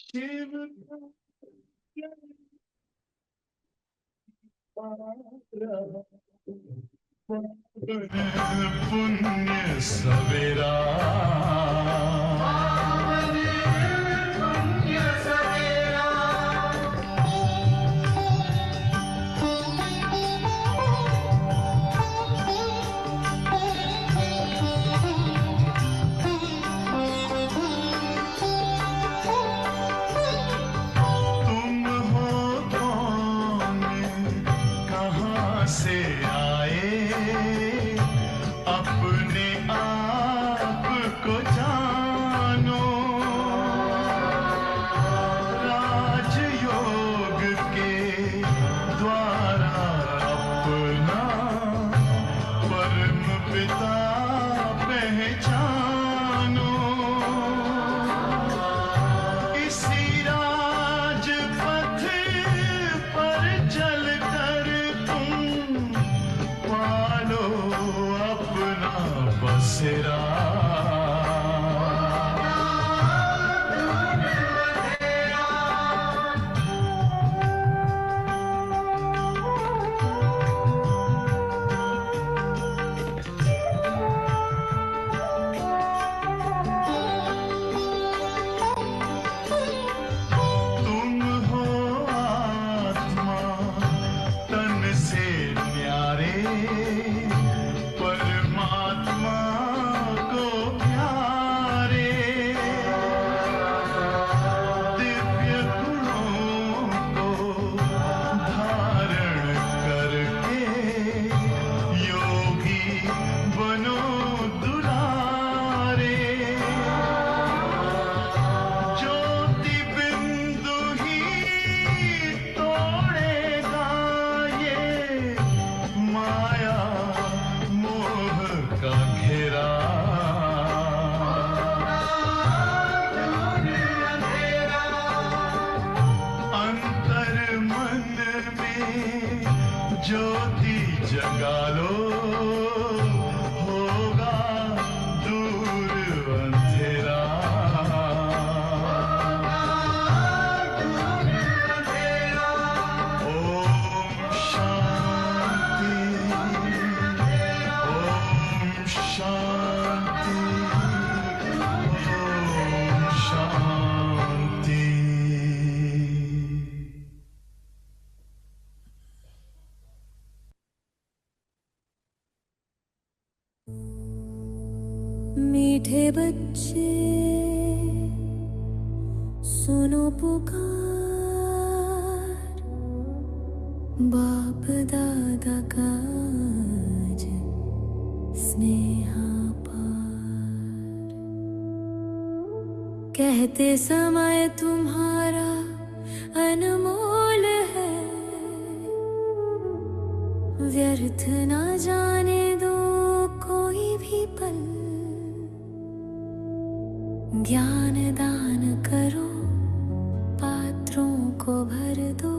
शिव पुण्य सवेरा से आए अपने आप को जानो, राजयोग के द्वारा अपना परम पिता पहचानो। इसी राजपथ पर चलकर पालो अपना बसेरा। तुम हो आत्मा तन से न्यारे, परमात्मा को प्यारे। दिव्य गुणों को धारण करके योगी बनो दुलारे। ज्योति बिंदु ही तोड़ेगा ये माया मोह का घेरा। अंतर मन में ज्योति जगा लो, होगा दूर अंधेरा। ओम शांति, ओम शांति, ओम शांति। मीठे बच्चे सुनो पुकार, बाप दादा का आज स्नेहा पार। कहते समय तुम्हारा अनमोल है, व्यर्थ ना जाने दो कोई भी पल। ज्ञान दान करो, पात्रों को भर दो,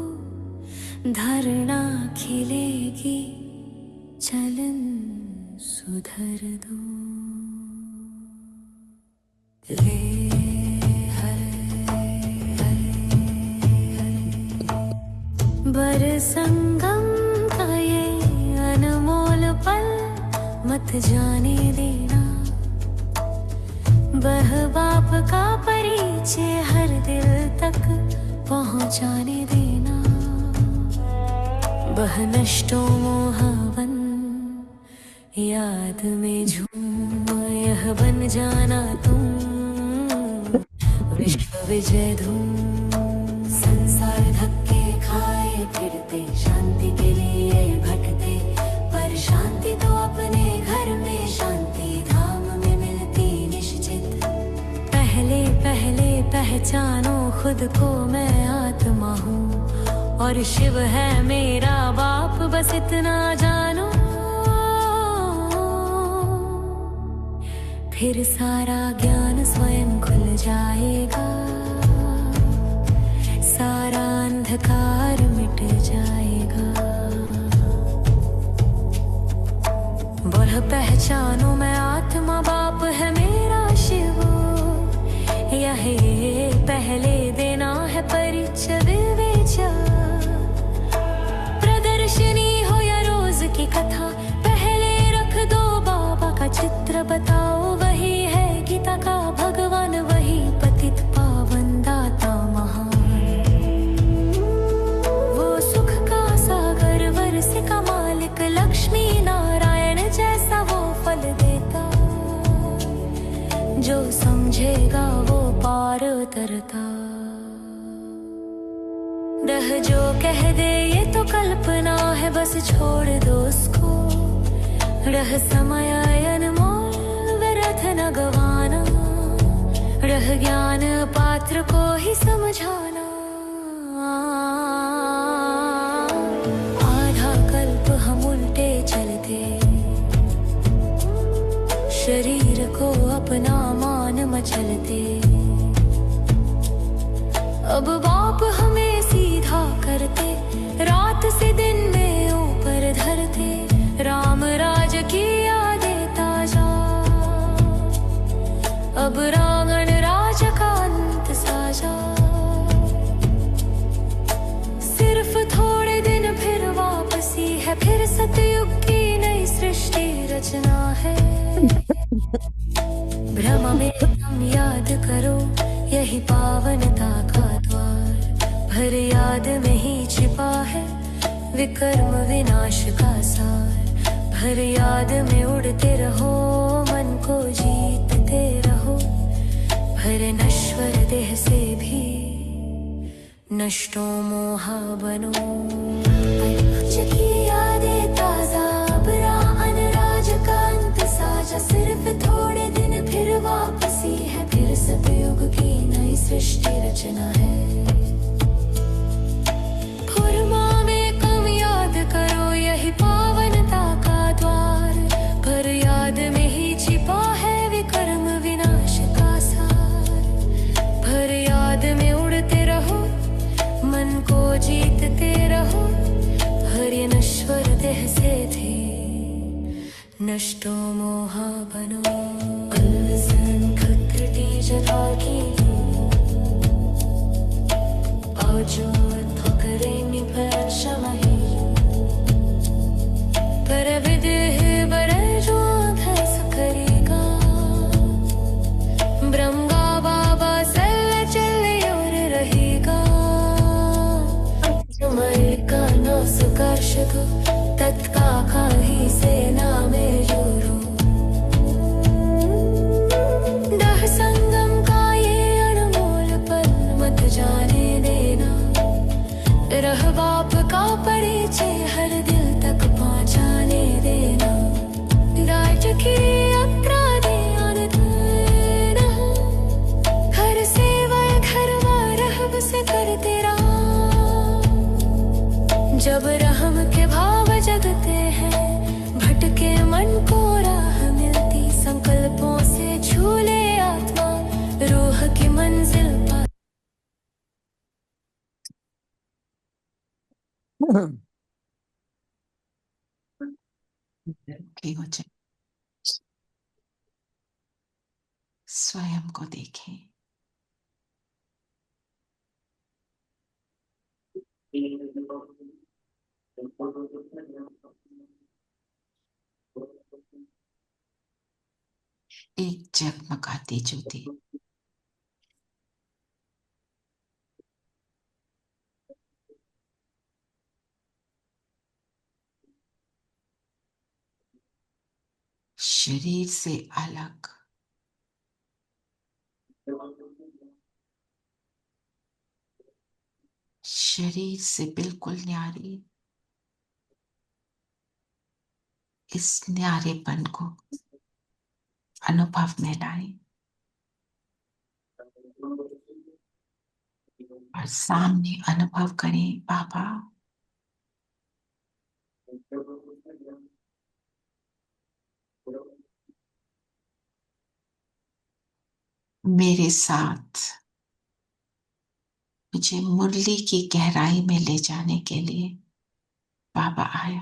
धरना खिलेगी, चलन सुधर दो। ले बर संगम का ये अनमोल पल मत जाने देना। वह बाप का परिचय हर दिल तक पहुंचाने देना। वह नष्टो मोहवन याद में झूम, यह बन जाना तुम विश्व विजय धूम। संसार धक्के खाए फिरते, शांति के लिए भटकते, पर शांति तो अपने घर में शांति धाम में मिलती निश्चित। पहले पहले पहचानो खुद को, मैं आत्मा हूँ और शिव है मेरा बाप, बस इतना जानो। फिर सारा ज्ञान स्वयं खुल जाएगा, सारा अंधकार मिट जाएगा। बोल पहचानो मैं आत्मा, बाप है मेरा शिव, यह पहले देना है परिच विवेचा। प्रदर्शनी हो या रोज की कथा, पहले रख दो बाबा का चित्र, बताओ वही है गीता का भगवान, वही पतित पावन दाता महान। वो सुख का सागर वर्ष का मालिक, लक्ष्मी नारायण जैसा वो फल देता, जो समझेगा वो पार उतरता। रह जो कह दे ये तो कल्पना है, बस छोड़ दो उसको, रह समय अनमोल व्यर्थ न गवाना, रह ज्ञान पात्र को ही समझाना। आधा कल्प हम उल्टे चलते, शरीर को अपना मान मचलते, अब बाप हमें सीधा करते, रात से दिन में ऊपर धरते, राम राज की यादें ताजा, अब रावण राज का अंत साजा। सिर्फ थोड़े दिन फिर वापसी है, फिर सतयुग की नई सृष्टि रचना है। ब्रह्म में तुम याद करो, यही पावनता का द्वार, भर याद में ही छिपा है विकर्म विनाश का सार। भर याद में उड़ते रहो, मन को जीतते रहो, भर नश्वर देह से भी नष्टो मोह बनो। कुछ की यादें ताजा, अब रावण राज का अंत साजा, सिर्फ थोड़े दिन फिर वापसी है, फिर सतयुग की नई सृष्टि रचना है। फुरमा में कम याद करो, यही पावनता का द्वार, पर याद में ही छिपा है विकर्म विनाश का सार। भर याद में उड़ते रहो, मन को जीतते रहो, हर ये नश्वर देह से थे नष्टो मोह बनो। जगा की आजो थकरे निपर शमही, पर विदेह बरे जो धस करेगा, ब्रह्मा बाबा सल चले और रहेगा। समय का न सुकर्ष को तत्का काही सेना में जोरो, दह संगम का ये अनमोल पल मत जाने देना, रह बाप का परिचय हर दिल तक पहुंचाने देना। राज की यात्रा ध्यान देना, हर सेवा घर रहब से कर तेरा, जब रहम के भाव जगते हैं, भटके मन को राह मिलती, संकल्पों से झूले आत्मा, रूह की मंजिल पा। की हो जाए, स्वयं को देखें। एक जगमगाती ज्योति, शरीर से अलग, शरीर से बिल्कुल न्यारी, इस न्यारेपन को अनुभव में लाए और सामने अनुभव करें, बाबा मेरे साथ मुझे मुरली की गहराई में ले जाने के लिए बाबा आया।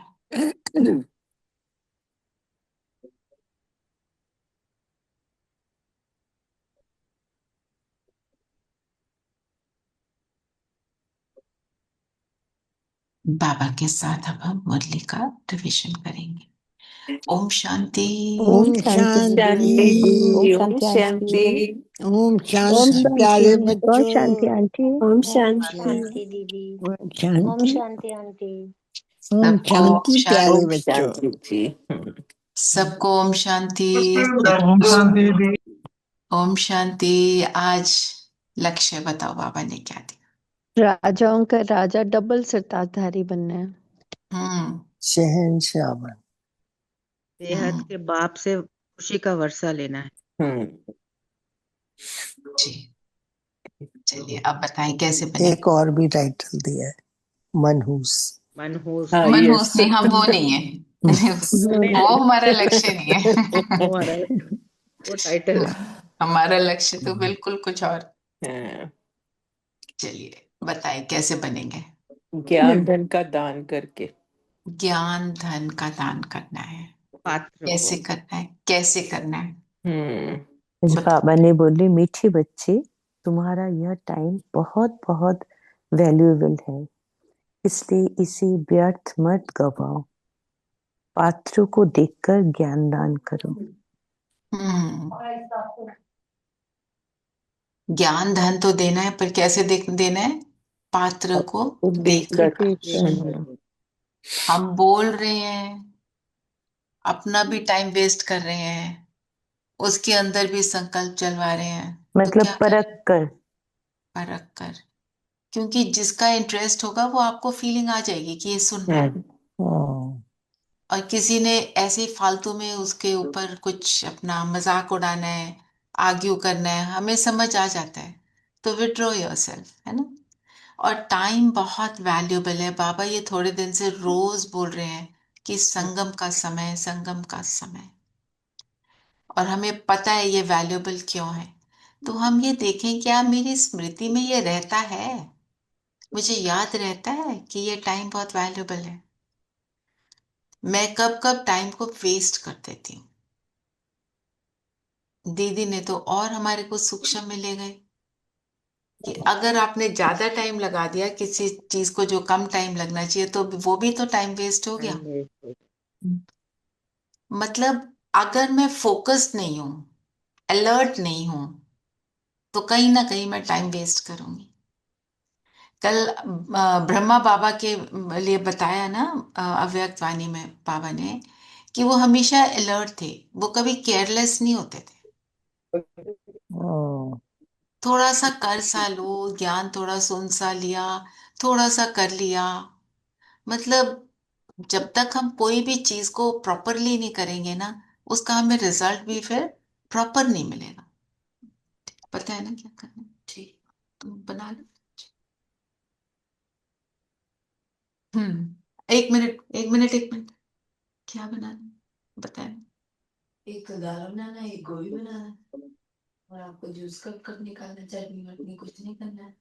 बाबा के साथ अब हम मुरली का रिविजन करेंगे। ओम शांति। ओम शांति। शांति जी। ओम ओम शांति शांति। आंटी। ओम ओम शांति शांति प्यारे बहुत बच्चों। शांति आंटी। ओम ओम शांति। शांति दीदी। ओम ओम शांति। शांति आंटी। ओम सबको ओम शांति शांति। प्यारे ओम बच्चों। शांति जी। सबको ओम शांति। ओम शांति दी। ओम शांति। आज लक्ष्य बताओ, बाबा ने क्या दिया? राजाओं का राजा डबल सिरताजधारी बनना है। शहंशाह बन। बेहद के बाप से खुशी का वर्षा लेना है। जी, चलिए अब बताएं कैसे बने। एक और भी टाइटल दिया है, मनहूस। मनहूस। हाँ, मनहूस yes. नहीं, हम वो नहीं है। वो हमारा लक्ष्य नहीं है। वो हमारा वो टाइटल है। हमारा लक्ष्य तो बिल्कुल कुछ और। हाँ, चलिए बताएं कैसे बनेंगे। ज्ञान धन का दान करके। ज्ञान धन का दान करना है। पात्र कैसे को। करना है, कैसे करना है? आज बताओ। बाबा ने बोले, मीठे बच्चे, तुम्हारा यह टाइम बहुत बहुत वैल्यूएबल है, इसलिए इसे व्यर्थ मत गवाओ। पात्रों को देखकर ज्ञान दान करो। ज्ञान धन तो देना है, पर कैसे देना है? पात्र को देख कर। हम बोल रहे हैं, अपना भी टाइम वेस्ट कर रहे हैं, उसके अंदर भी संकल्प चलवा रहे हैं, तो मतलब क्या परख कर। परख कर। क्योंकि जिसका इंटरेस्ट होगा वो आपको फीलिंग आ जाएगी कि ये सुन रहा है। और किसी ने ऐसे ही फालतू में उसके ऊपर कुछ अपना मजाक उड़ाना है, आर्ग्यू करना है, हमें समझ आ जाता है, तो विड्रॉ योरसेल्फ, है ना। और टाइम बहुत वैल्यूएबल है। बाबा ये थोड़े दिन से रोज बोल रहे हैं कि संगम का समय, संगम का समय। और हमें पता है ये वैल्यूएबल क्यों है। तो हम ये देखें, क्या मेरी स्मृति में ये रहता है, मुझे याद रहता है कि ये टाइम बहुत वैल्यूएबल है। मैं कब कब टाइम को वेस्ट कर देती हूँ। दीदी ने तो और हमारे को सूक्ष्म में ले गए कि अगर आपने ज्यादा टाइम लगा दिया किसी चीज को जो कम टाइम लगना चाहिए, तो वो भी तो टाइम वेस्ट हो गया। मतलब अगर मैं फोकस्ड नहीं हूं, अलर्ट नहीं हूं, तो कहीं ना कहीं मैं टाइम वेस्ट करूंगी। कल ब्रह्मा बाबा के लिए बताया ना, अव्यक्त वाणी में बाबा ने, कि वो हमेशा अलर्ट थे, वो कभी केयरलेस नहीं होते थे। थोड़ा सा कर सा लो, ज्ञान थोड़ा सुन सा लिया, थोड़ा सा कर लिया। मतलब जब तक हम कोई भी चीज को प्रॉपरली नहीं करेंगे ना, उसका हमें रिजल्ट भी फिर प्रॉपर नहीं मिलेगा। पता है ना क्या करना है? ठीक, तुम बना लो। एक मिनट, एक मिनट, एक मिनट। क्या बनाना बताए? एक तो दाल बनाना है, एक गोभी बनाना है, और आपको जूस कब कब निकालना है, चटनी वटनी कुछ नहीं करना है।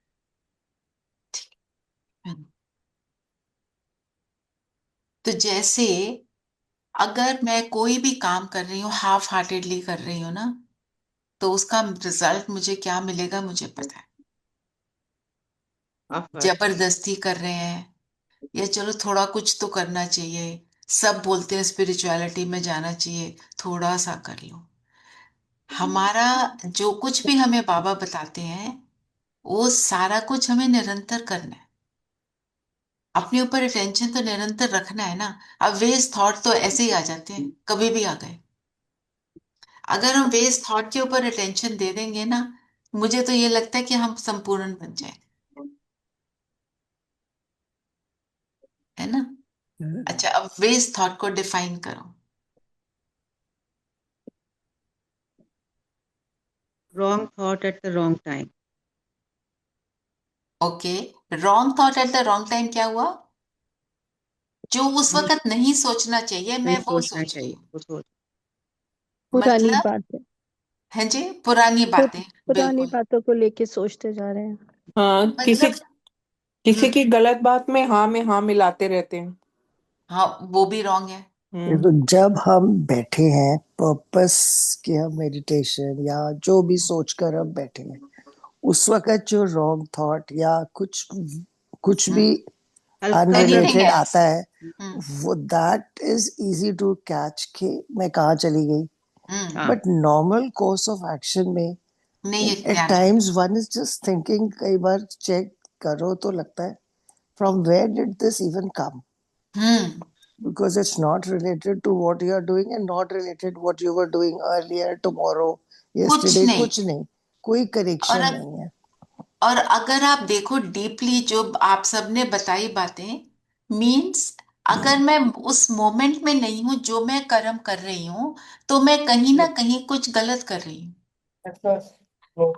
ठीक है। तो जैसे अगर मैं कोई भी काम कर रही हूँ, हाफ हार्टेडली कर रही हूँ ना, तो उसका रिजल्ट मुझे क्या मिलेगा मुझे पता है। जबरदस्ती कर रहे हैं, या चलो थोड़ा कुछ तो करना चाहिए, सब बोलते हैं स्पिरिचुअलिटी में जाना चाहिए, थोड़ा सा कर लो। हमारा जो कुछ भी हमें बाबा बताते हैं, वो सारा कुछ हमें निरंतर करना है। अपने ऊपर अटेंशन तो निरंतर रखना है ना। अब वेस्ट थॉट तो ऐसे ही आ जाते हैं, कभी भी आ गए। अगर हम वेस्ट थॉट के ऊपर अटेंशन दे देंगे ना, मुझे तो ये लगता है कि हम संपूर्ण बन जाए, है ना। अच्छा, अब वेस्ट थॉट को डिफाइन करो। Wrong thought at the wrong time. Okay, wrong thought at the wrong time क्या हुआ? जो उस नहीं वक्त नहीं सोचना चाहिए, नहीं मैं वो सोचना सोच रही चाहिए, हूँ। वो सोच। पुरानी मतलब बातें, है जी, पुरानी बातें। पुरानी बिल्कुल। बातों को लेके सोचते जा रहे हैं। हाँ, किसी मतलब किसी की गलत बात में हाँ मिलाते रहते हैं। हाँ, वो भी रॉन्ग है। तो जब हम बैठे हैं पर्पस कि हम मेडिटेशन या जो भी सोचकर हम बैठे हैं, उस वक्त जो रॉन्ग थॉट या कुछ भी हल्का Anything अनरिलेटेड else? आता है, हम्म वो that is easy to catch कि मैं कहाँ चली गई. Hmm but normal course of action में नहीं ये एट ध्यान रखना। Times one is just thinking, कई बार चेक करो तो लगता है from where did this even come, hmm because it's not related to what you are doing and not related what you were doing earlier, tomorrow, कुछ yesterday, नहीं। कुछ नहीं, कोई और करेक्शन नहीं है. और अगर आप देखो डीपली जो आप सबने बताई बातें, मीन्स अगर मैं उस मोमेंट में नहीं हूं जो मैं कर्म कर रही हूं, तो मैं कहीं ना कहीं कुछ गलत कर रही हूं।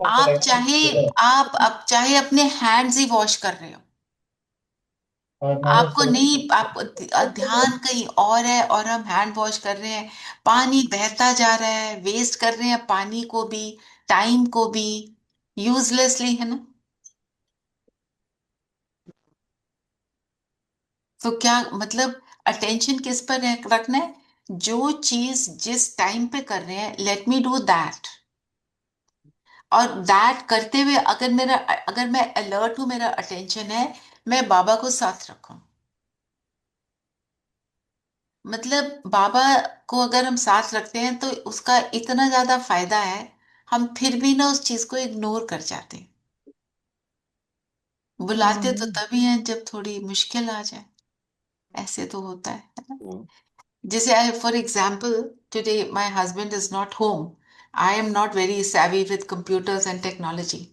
आप चाहे आप अब चाहे अपने हैंड्स ही वॉश कर रहे हो, आपको नहीं, आप ध्यान कहीं और है और हम हैंड वॉश कर रहे हैं, पानी बहता जा रहा है, वेस्ट कर रहे हैं पानी को भी, टाइम को भी, यूजलेसली, है ना? तो क्या मतलब, अटेंशन किस पर रखना है? जो चीज जिस टाइम पे कर रहे हैं, लेट मी डू दैट। और दैट करते हुए अगर मैं अलर्ट हूं, मेरा अटेंशन है, मैं बाबा को साथ रखूं। मतलब बाबा को अगर हम साथ रखते हैं तो उसका इतना ज्यादा फायदा है, हम फिर भी ना उस चीज को इग्नोर कर जाते हैं। बुलाते तो तभी हैं जब थोड़ी मुश्किल आ जाए, ऐसे तो होता है ना? जैसे I for example, today my husband is not home, I am not very savvy with computers and technology.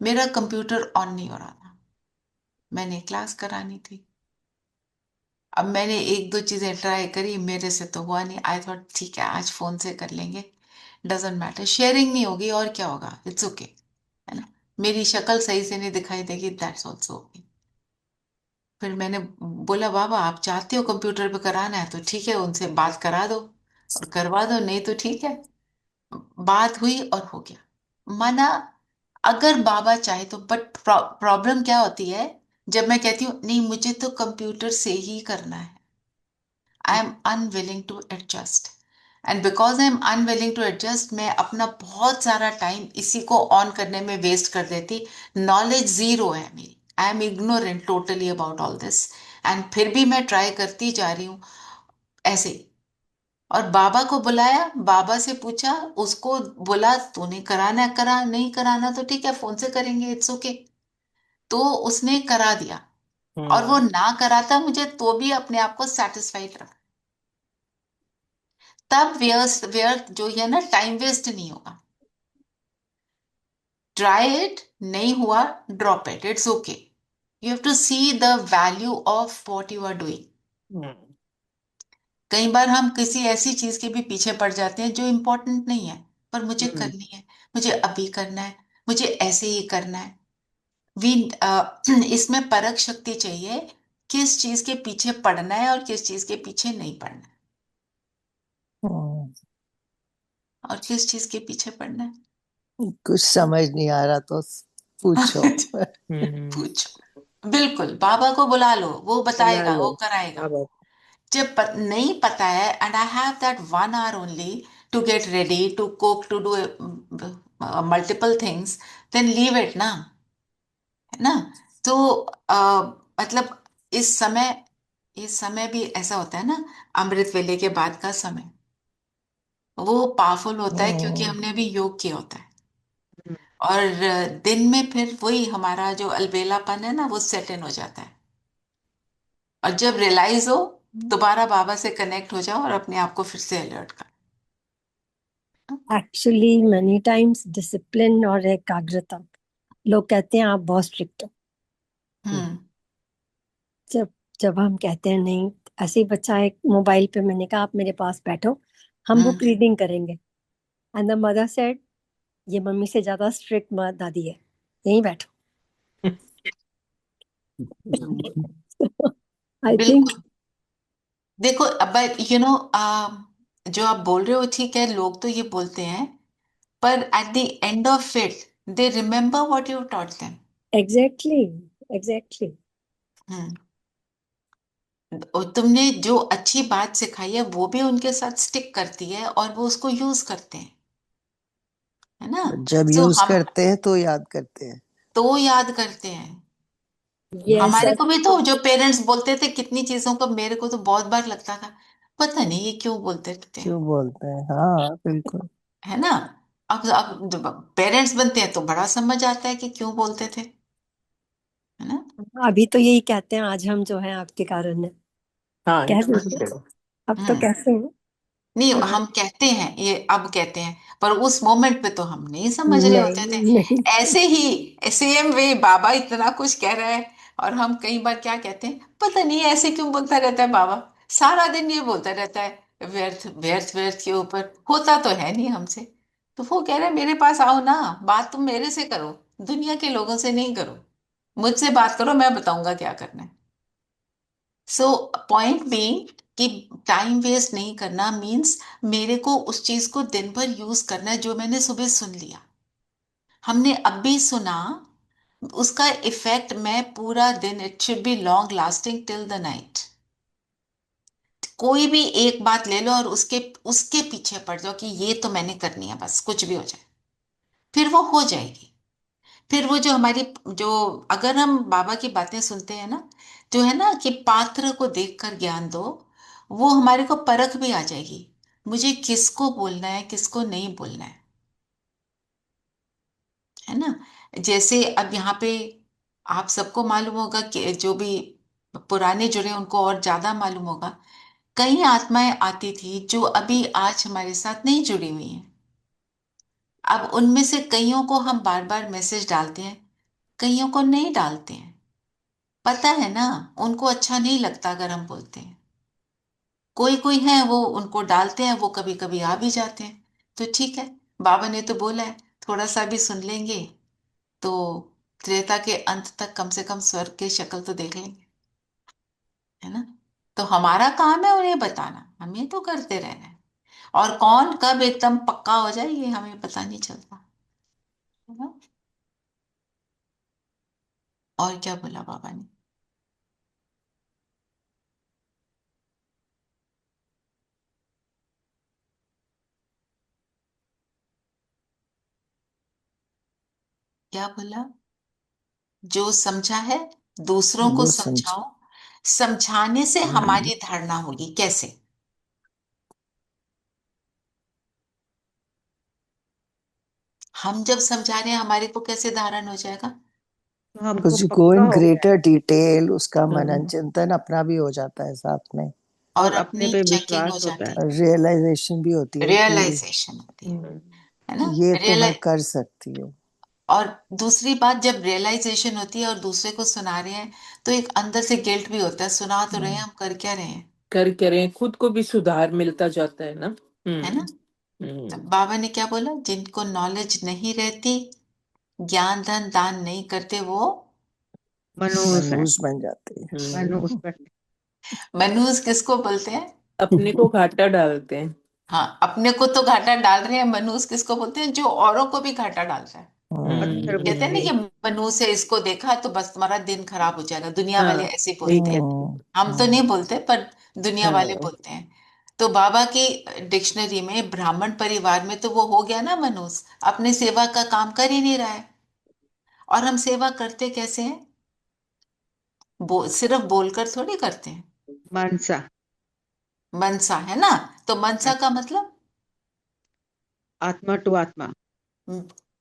मेरा कंप्यूटर ऑन नहीं हो रहा था, मैंने क्लास करानी थी। अब मैंने एक दो चीजें ट्राई करी, मेरे से तो हुआ नहीं। आई थॉट ठीक है, आज फोन से कर लेंगे, डजेंट मैटर, शेयरिंग नहीं होगी और क्या होगा, इट्स ओके, है ना? मेरी शक्ल सही से नहीं दिखाई देगी, दैट्स ऑल्सो ओके। फिर मैंने बोला बाबा आप चाहते हो कंप्यूटर पे कराना है तो ठीक है, उनसे बात करा दो और करवा दो, नहीं तो ठीक है। बात हुई और हो गया, माना। अगर बाबा चाहे तो, बट प्रॉब्लम क्या होती है, जब मैं कहती हूँ नहीं मुझे तो कंप्यूटर से ही करना है, I am unwilling to adjust. And because I am unwilling to adjust, मैं अपना बहुत सारा टाइम इसी को ऑन करने में वेस्ट कर देती। नॉलेज जीरो है मेरी, I am ignorant totally about all this, and फिर भी मैं ट्राई करती जा रही हूँ ऐसे ही। और बाबा को बुलाया, बाबा से पूछा, उसको बोला तूने कराना है करा, नहीं कराना तो ठीक है फोन से करेंगे, इट्स ओके। तो उसने करा दिया, और वो ना कराता मुझे तो भी अपने आप को सेटिस्फाइड रखा। तब व्यर्थ व्यर्थ जो है ना, टाइम वेस्ट नहीं होगा। ट्राई इट, नहीं हुआ, drop it, it's okay. You have to see the value of what you are doing. कई बार हम किसी ऐसी चीज के भी पीछे पड़ जाते हैं जो इम्पोर्टेंट नहीं है, पर मुझे करनी है, मुझे अभी करना है, मुझे ऐसे ही करना है। वी इसमें परख शक्ति चाहिए, किस चीज के पीछे पड़ना है और किस चीज के पीछे नहीं पड़ना है, और किस चीज के पीछे पड़ना है। कुछ समझ नहीं आ रहा तो पूछो. पूछो, बिल्कुल बाबा को बुला लो, वो बुला बताएगा, लो वो कराएगा। बाबा। जब नहीं पता है, and I have that 1 hour only to get ready, to cook, to do multiple things, then leave it ना, है ना? तो मतलब इस समय भी ऐसा होता है ना, अमृत वेले के बाद का समय वो पावरफुल होता है, क्योंकि हमने अभी योग किया होता है। और दिन में फिर वही हमारा जो अलबेलापन है ना, वो सेट इन हो जाता है। और जब रियलाइज हो, दोबारा बाबा से कनेक्ट हो जाओ और अपने आप को फिर से अलर्ट कर। एक्चुअली मेनी टाइम्स डिसिप्लिन और एकाग्रता, लोग कहते हैं आप बहुत स्ट्रिक्ट हो। हम्म जब जब हम कहते हैं नहीं, ऐसे ही बच्चा एक मोबाइल पे, मैंने कहा आप मेरे पास बैठो, हम हम्म बुक रीडिंग करेंगे, एंड द मदर सेड ये मम्मी से ज्यादा स्ट्रिक्ट दादी है, यहीं बैठो. आई थिंक बिल्कुल। देखो अब जो आप बोल रहे हो ठीक है, लोग तो ये बोलते हैं, पर at the end of it they remember what you taught them. Exactly, exactly. Hmm और तुमने जो अच्छी बात सिखाई है वो भी उनके साथ स्टिक करती है, और वो उसको यूज करते हैं, है ना? जब सो यूज हम करते हैं तो याद करते हैं. तो याद करते हैं। यस हमारे को भी तो जो पेरेंट्स बोलते थे कितनी चीजों को, मेरे को तो बहुत बार लगता था पता नहीं ये क्यों बोलते रहते हैं, क्यों बोलते हैं, हाँ बिल्कुल। है ना। अब जब पेरेंट्स बनते हैं तो बड़ा समझ आता है कि क्यों बोलते थे, है ना। अभी तो यही कहते हैं, आज हम जो हैं आपके कारण है, हाँ कह देते ठीक हैं। है। अब तो हम्म। कैसे हैं। नहीं, हाँ, हम कहते हैं ये, अब कहते हैं, पर उस मोमेंट पे तो हम नहीं समझ रहे होते थे। नहीं नहीं। ऐसे ही सेम वे बाबा इतना कुछ कह रहा है, और हम कई बार क्या कहते हैं, पता नहीं ऐसे क्यों बोलता रहता है बाबा, सारा दिन ये बोलता रहता है व्यर्थ व्यर्थ व्यर्थ के ऊपर, होता तो है नहीं हमसे। तो वो कह रहा है मेरे पास आओ ना, बात तुम मेरे से करो, दुनिया के लोगों से नहीं करो, मुझसे बात करो, मैं बताऊंगा क्या करना है। सो पॉइंट बीइंग कि टाइम वेस्ट नहीं करना मीन्स मेरे को उस चीज को दिन भर यूज करना है जो मैंने सुबह सुन लिया, हमने अभी सुना, उसका इफेक्ट मैं पूरा दिन, it should be long lasting till the night. कोई भी एक बात ले लो और उसके उसके पीछे पड़ जाओ कि ये तो मैंने करनी है, बस कुछ भी हो जाए, फिर वो हो जाएगी। फिर वो जो हमारी, जो, अगर हम बाबा की बातें सुनते हैं ना, जो है ना कि पात्र को देखकर ज्ञान दो, वो हमारे को परख भी आ जाएगी, मुझे किसको बोलना है किसको नहीं बोलना है ना। जैसे अब यहाँ पे आप सबको मालूम होगा कि जो भी पुराने जुड़े उनको और ज्यादा मालूम होगा, कई आत्माएं आती थी जो अभी आज हमारे साथ नहीं जुड़ी हुई हैं। अब उनमें से कईयों को हम बार बार मैसेज डालते हैं, कईयों को नहीं डालते हैं, पता है ना, उनको अच्छा नहीं लगता अगर हम बोलते हैं। कोई कोई है वो उनको डालते हैं, वो कभी कभी आ भी जाते हैं, तो ठीक है, बाबा ने तो बोला है, थोड़ा सा भी सुन लेंगे तो त्रेता के अंत तक कम से कम स्वर्ग की शक्ल तो देख लेंगे, है ना। तो हमारा काम है उन्हें बताना, हमें तो करते रहना है, और कौन कब एकदम पक्का हो जाए ये हमें पता नहीं चलता, है ना। और क्या बोला बाबा ने? क्या बोला? जो समझा है दूसरों को वो समझ। समझाओ, समझाने से हम्म, हमारी धारणा होगी कैसे? हम जब समझा रहे हैं हमारे को कैसे धारण हो जाएगा? तो हमको because you go पक्का in हो गया greater detail, उसका मनन हम्म। चिंतन अपना भी हो जाता है साथ में, और और अपने अपनी पे चेकिंग हो विश्वास होता जाती है। है, रियलाइजेशन भी होती है कि रियलाइजेशन होती हम्म। है ना। ये तो मैं रियलाइज, कर सकती हूँ। और दूसरी बात, जब रियलाइजेशन होती है और दूसरे को सुना रहे हैं, तो एक अंदर से गिल्ट भी होता है, सुना तो रहे हैं, हम्म। हम कर क्या रहे हैं, कर करें, खुद को भी सुधार मिलता जाता है ना। है ना। हम्म। तो हम्म। बाबा ने क्या बोला, जिनको नॉलेज नहीं रहती, ज्ञान धन दान नहीं करते, वो मनहूस है। मनहूस बन जाते हैं। मनहूस पर। मनहूस किसको बोलते हैं? अपने को घाटा डालते हैं। हाँ, अपने को तो घाटा डाल रहे हैं, मनहूस किसको बोलते हैं? जो औरों को भी घाटा डाल रहा है। पत्थर हम्म। कहते हैं ना बुद्धि। कि मनहूस है, इसको देखा तो बस तुम्हारा दिन खराब हो जाएगा, दुनिया हाँ वाले ऐसे वही बोलते हैं, कहते हैं। हम तो नहीं बोलते पर दुनिया वाले हाँ। बोलते हैं। तो बाबा की डिक्शनरी में ब्राह्मण परिवार में तो वो हो गया ना मनहूस, अपने सेवा का काम कर ही नहीं रहा है। और हम सेवा करते कैसे हैं? सिर्फ बोलकर थोड़ी करते हैं, मानसा। मनसा, है ना। तो मनसा का मतलब, आत्मा टू आत्मा।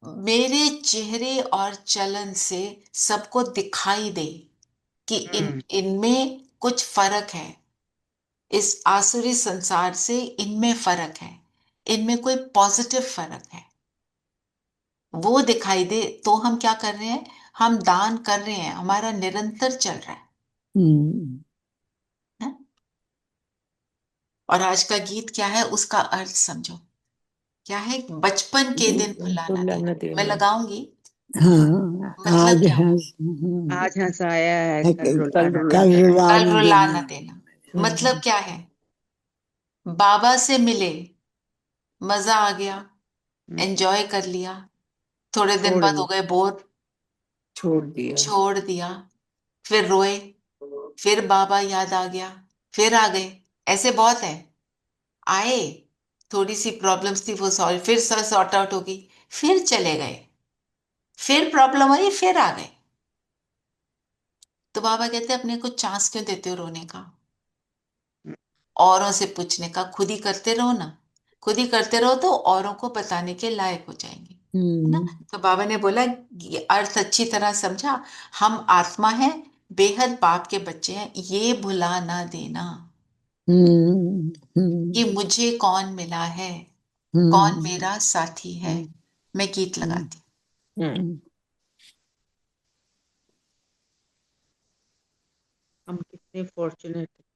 मेरे चेहरे और चलन से सबको दिखाई दे कि हम्म। इनमें कुछ फर्क है, इस आसुरी संसार से इनमें फर्क है, इनमें कोई पॉजिटिव फर्क है, वो दिखाई दे, तो हम क्या कर रहे हैं, हम दान कर रहे हैं, हमारा निरंतर चल रहा है? और आज का गीत क्या है, उसका अर्थ समझो, क्या है, बचपन के दिन भुलाना बुलाना देना, मैं देना। लगाऊंगी, हाँ, मतलब आज क्या है हुआ? आज हंसाया है है कल कल रुलाना कल देना। रुलाना देना। कल रुलाना रुलाना देना। देना, मतलब हम्म। क्या है, बाबा से मिले, मजा आ गया, हम्म, एंजॉय कर लिया, थोड़े दिन छोड़ बाद हो दिया। गए बोर, छोड़ दिया। छोड़ दिया, फिर रोए, फिर बाबा याद आ गया, फिर आ गए, ऐसे बहुत है। आए, थोड़ी सी प्रॉब्लम्स थी वो सॉल्व, फिर सॉर्ट आउट होगी, फिर चले गए, फिर प्रॉब्लम आई, फिर आ गए। तो बाबा कहते अपने को चांस क्यों देते हो रोने का, औरों से पूछने का, खुद ही करते रहो ना। खुद ही करते रहो तो औरों को बताने के लायक हो जाएंगे, है ना। तो बाबा ने बोला, ये अर्थ अच्छी तरह समझा, हम आत्मा है, बेहद बाप के बच्चे हैं, ये भुला ना देना कि मुझे कौन मिला है, कौन मेरा साथी है। मैं गीत लगाती हम कितने फॉर्चुनेट हैं।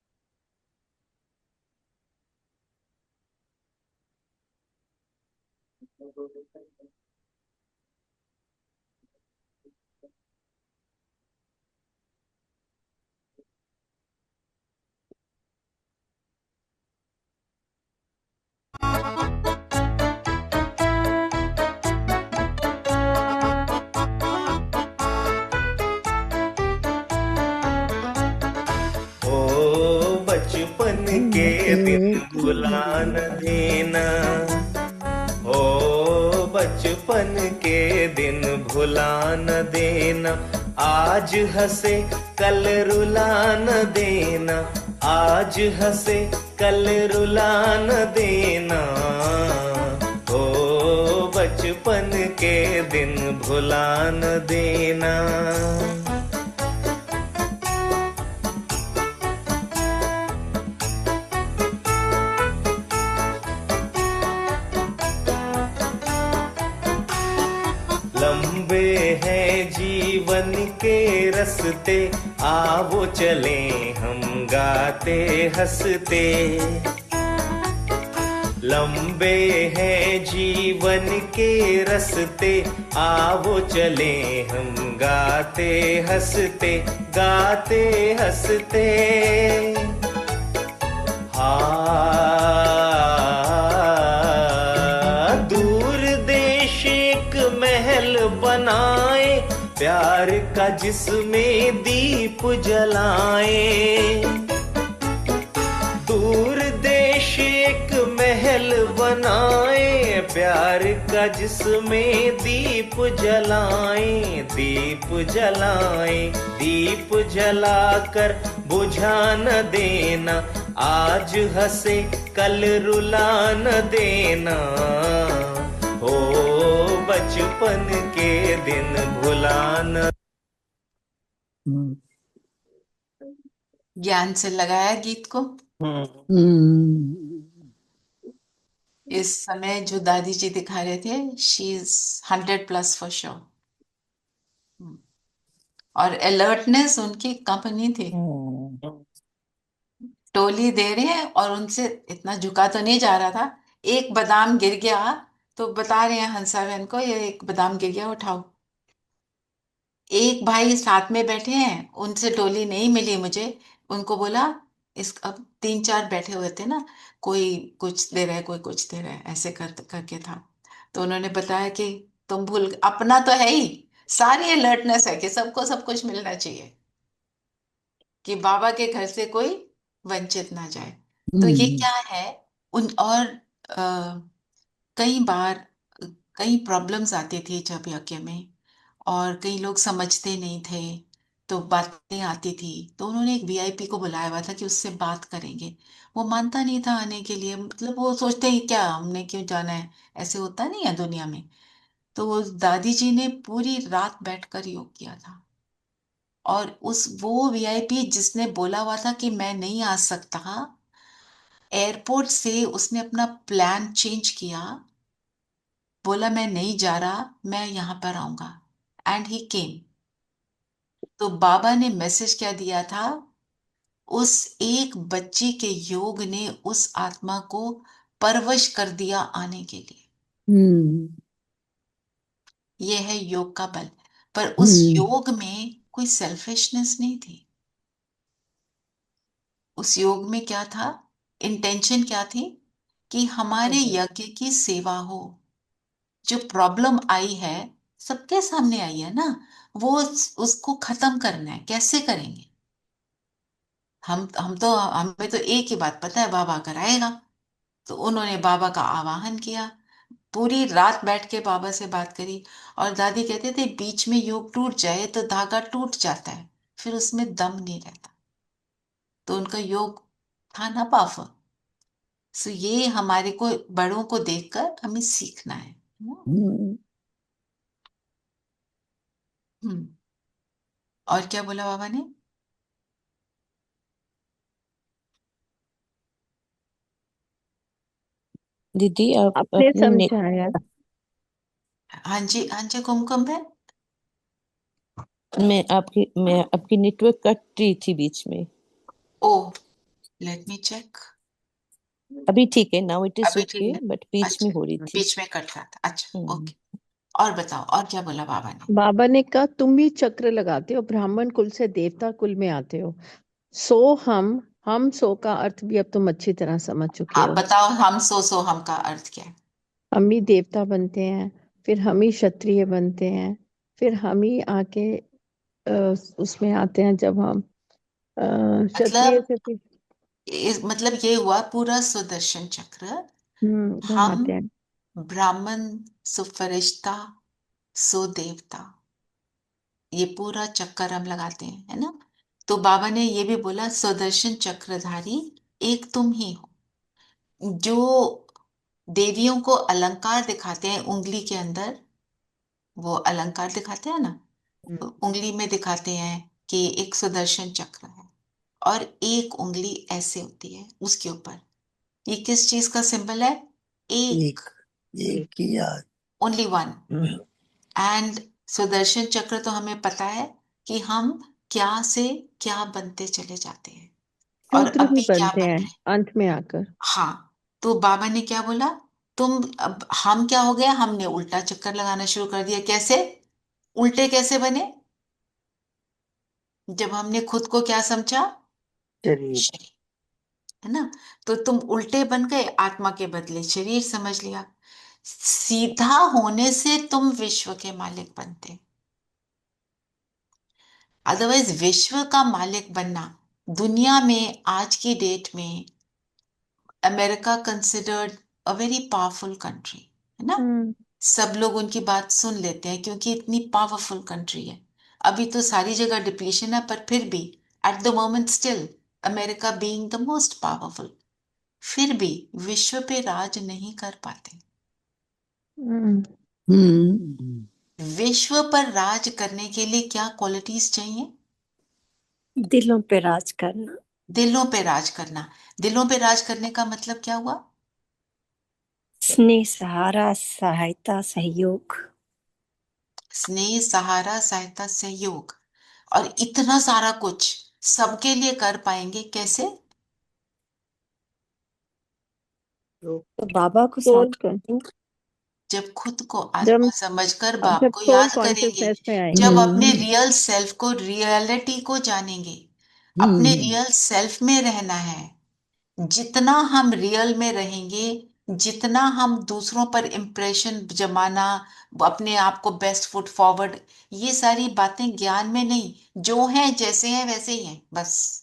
ओ बचपन के दिन भुला न देना, ओ बचपन के दिन भुला न देना, आज हंसे कल रुला न देना, आज हंसे कल रुला न देना, ओ बचपन के दिन भुला न देना। लंबे हैं जीवन के रस्ते, आवो चले हम गाते हंसते। लंबे हैं जीवन के रस्ते, आवो चले हम गाते हंसते, गाते हंसते। दूर देश एक महल बनाए, प्यार का जिसमें दीप जलाए। दूर देश एक महल बनाए, प्यार का जिसमें दीप जलाए, दीप जलाए। दीप जलाकर बुझा न देना, आज हंसे कल रुला न देना, हो बचपन के दिन भुला न। ज्ञान से लगाया गीत को। इस समय जो दादी जी दिखा रहे थे, शी इज 100+ फॉर श्योर। और अलर्टनेस उनकी कंपनी थी। टोली दे रहे हैं और उनसे इतना झुका तो नहीं जा रहा था। एक बादाम गिर गया तो बता रहे हैं हंसा बहन को, ये एक बादाम गिर गया, उठाओ। एक भाई साथ में बैठे हैं, उनसे टोली नहीं मिली मुझे। उनको बोला, इस अब 3-4 बैठे हुए थे ना, कोई कुछ दे रहा है, कोई कुछ दे रहा है, ऐसे करके था। तो उन्होंने बताया कि तुम भूल, अपना तो है ही, सारी अलर्टनेस है कि सबको सब कुछ मिलना चाहिए, कि बाबा के घर से कोई वंचित ना जाए। तो ये क्या है उन, और कई बार कई प्रॉब्लम्स आती थी जब यज्ञ में, और कई लोग समझते नहीं थे, तो बातें आती थी। तो उन्होंने एक वीआईपी को बुलाया हुआ था कि उससे बात करेंगे। वो मानता नहीं था आने के लिए, मतलब वो सोचते हैं क्या हमने क्यों जाना है, ऐसे होता नहीं है दुनिया में। तो वो दादी जी ने पूरी रात बैठकर योग किया था, और उस वो वीआईपी जिसने बोला हुआ था कि मैं नहीं आ सकता, एयरपोर्ट से उसने अपना प्लान चेंज किया, बोला मैं नहीं जा रहा, मैं यहाँ पर आऊंगा, एंड ही केम। तो बाबा ने मैसेज क्या दिया था, उस एक बच्ची के योग ने उस आत्मा को परवश कर दिया आने के लिए। यह है योग का बल। पर उस योग में कोई सेल्फिशनेस नहीं थी। उस योग में क्या था, इंटेंशन क्या थी, कि हमारे यज्ञ की सेवा हो। जो प्रॉब्लम आई है, सबके सामने आई है ना, वो उसको खत्म करना है। कैसे करेंगे? हम तो, हमें तो एक ही बात पता है, बाबा कराएगा। तो उन्होंने बाबा का आवाहन किया, पूरी रात बैठ के बाबा से बात करी। और दादी कहते थे बीच में योग टूट जाए तो धागा टूट जाता है, फिर उसमें दम नहीं रहता। तो उनका योग था ना पावरफुल। सो ये हमारे को बड़ों को देखकर हमें सीखना है ना? हम्म, हम्म। और क्या बोला बाबा ने? दीदी आप आपने अपनी समझाया। हाँ जी, हाँ जी, कुमकुम है। मैं आपकी नेटवर्क कट रही थी बीच में। ओ, लेट मी चेक। अभी ठीक है, नाउ इट इज अभी ठीक ओके, है। बट बीच में अच्छा, हो रही थी। बीच में कट रहा था। अच्छा, हम्म। ओके। और बताओ, और क्या बोला बाबा ने? बाबा ने कहा तुम भी चक्र लगाते हो, ब्राह्मण कुल से देवता कुल में आते हो। सो हम सो का अर्थ भी अब तुम अच्छी तरह समझ चुके हाँ, हो। बताओ, हम सो हम का अर्थ क्या है? हम ही देवता बनते हैं, फिर हम ही क्षत्रिय बनते हैं, फिर हम ही आके उसमें आते हैं जब हम क्षत्रिय मतलब से फिर मतलब ये हुआ पूरा सुदर्शन चक्र। हम घुमाते हैं। ब्राह्मण सो फरिश्ता सो देवता, ये पूरा चक्कर हम लगाते हैं, है ना? तो बाबा ने ये भी बोला सुदर्शन चक्रधारी एक तुम ही हो। जो देवियों को अलंकार दिखाते हैं उंगली के अंदर, वो अलंकार दिखाते हैं ना, उंगली में दिखाते हैं कि एक सुदर्शन चक्र है और एक उंगली ऐसे होती है उसके ऊपर। ये किस चीज का सिंबल है? एक, एक एक किया। Only one. एंड सुदर्शन चक्र तो हमें पता है कि हम क्या से क्या बनते चले जाते हैं और शूद्र भी अभी क्या बनते बन हैं रहे हैं। अंत में आकर। हाँ, तो बाबा ने क्या बोला? तुम अब हम क्या हो गया, हमने उल्टा चक्कर लगाना शुरू कर दिया। कैसे उल्टे कैसे बने? जब हमने खुद को क्या समझा? शरीर। शरीर, है ना? तो तुम उल्टे बन गए, आत्मा के बदले शरीर समझ लिया। सीधा होने से तुम विश्व के मालिक बनते, अदरवाइज विश्व का मालिक बनना। दुनिया में आज की डेट में America considered a very powerful country, है ना? हम्म सब लोग उनकी बात सुन लेते हैं क्योंकि इतनी पावरफुल कंट्री है। अभी तो सारी जगह डिप्लीशन है, पर फिर भी at the moment still America being the most powerful, फिर भी विश्व पे राज नहीं कर पाते। हम्म विश्व पर राज करने के लिए क्या क्वालिटीज चाहिए? दिलों पे राज करना। दिलों पे राज करना। दिलों पे राज करने का मतलब क्या हुआ? स्नेह, सहारा, सहायता, सहयोग। स्नेह, सहारा, सहायता, सहयोग। और इतना सारा कुछ सबके लिए कर पाएंगे कैसे? तो बाबा को सोल साथ कर करेंगे। जब खुद को जब आत्मा समझकर अब बाप जब को सोल याद करेंगे, कॉन्शियसनेस में जब आएंगे। अपने रियल सेल्फ को, रियलिटी को जानेंगे, अपने रियल सेल्फ में रहना है। जितना हम रियल में रहेंगे, जितना हम दूसरों पर इम्प्रेशन जमाना, अपने आप को बेस्ट फुट फॉरवर्ड, ये सारी बातें ज्ञान में नहीं। जो है जैसे हैं वैसे ही हैं बस।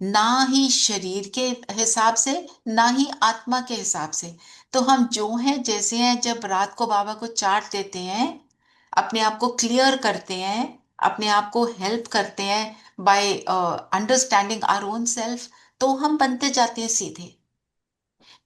ना ही शरीर के हिसाब से, ना ही आत्मा के हिसाब से। तो हम जो हैं जैसे हैं, जब रात को बाबा को चाट देते हैं, अपने आप को क्लियर करते हैं, अपने आप को हेल्प करते हैं by understanding our own self, तो हम बनते जाते हैं सीधे।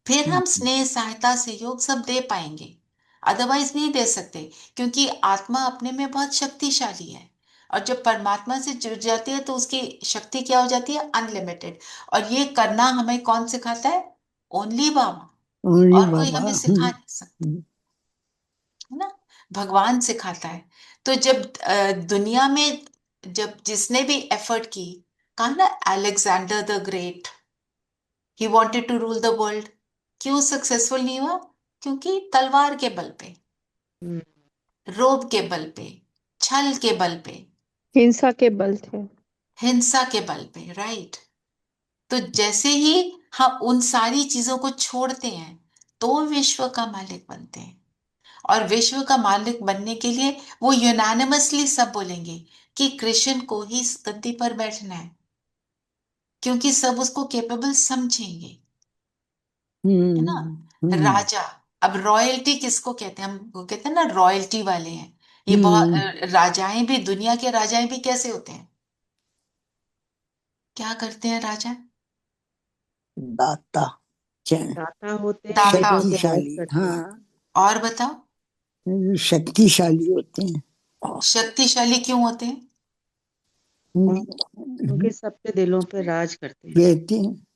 फिर हम स्नेह, सहायता, सहयोग सब दे पाएंगे, अदरवाइज नहीं दे सकते। क्योंकि आत्मा अपने में बहुत शक्तिशाली है, और जब परमात्मा से जुड़ जाती है तो उसकी शक्ति क्या हो जाती है? अनलिमिटेड। और ये करना हमें कौन सिखाता है? ओनली बाबा। अरे और कोई बाबा। हमें सिखा नहीं सकता, है ना? भगवान सिखाता है। तो जब दुनिया में, जब जिसने भी एफर्ट की, कहा ना Alexander the great, he wanted to rule the world, क्यों सक्सेसफुल नहीं हुआ? क्योंकि तलवार के बल पे, रोब के बल पे, छल के बल पे, हिंसा के बल थे। हिंसा के बल पे, राइट? तो जैसे ही हम उन सारी चीजों को छोड़ते हैं, तो विश्व का मालिक बनते हैं। और विश्व का मालिक बनने के लिए वो यूनानिमसली सब बोलेंगे कि कृष्ण को ही इस गद्दी पर बैठना है, क्योंकि सब उसको केपेबल समझेंगे, है ना? राजा, अब रॉयल्टी किसको कहते हैं? हम वो कहते हैं ना, रॉयल्टी वाले हैं। ये बहुत राजाएं भी, दुनिया के राजाएं भी कैसे होते हैं? क्या करते हैं राजा? दाता, दाता होते हैं, दाता वेदों होते को राज शक्तिशाली, करते हैं। हाँ, और बताओ, शक्तिशाली होते हैं। शक्तिशाली क्यों होते हैं? क्योंकि सबके दिलों पे राज करते हैं। रहते हैं।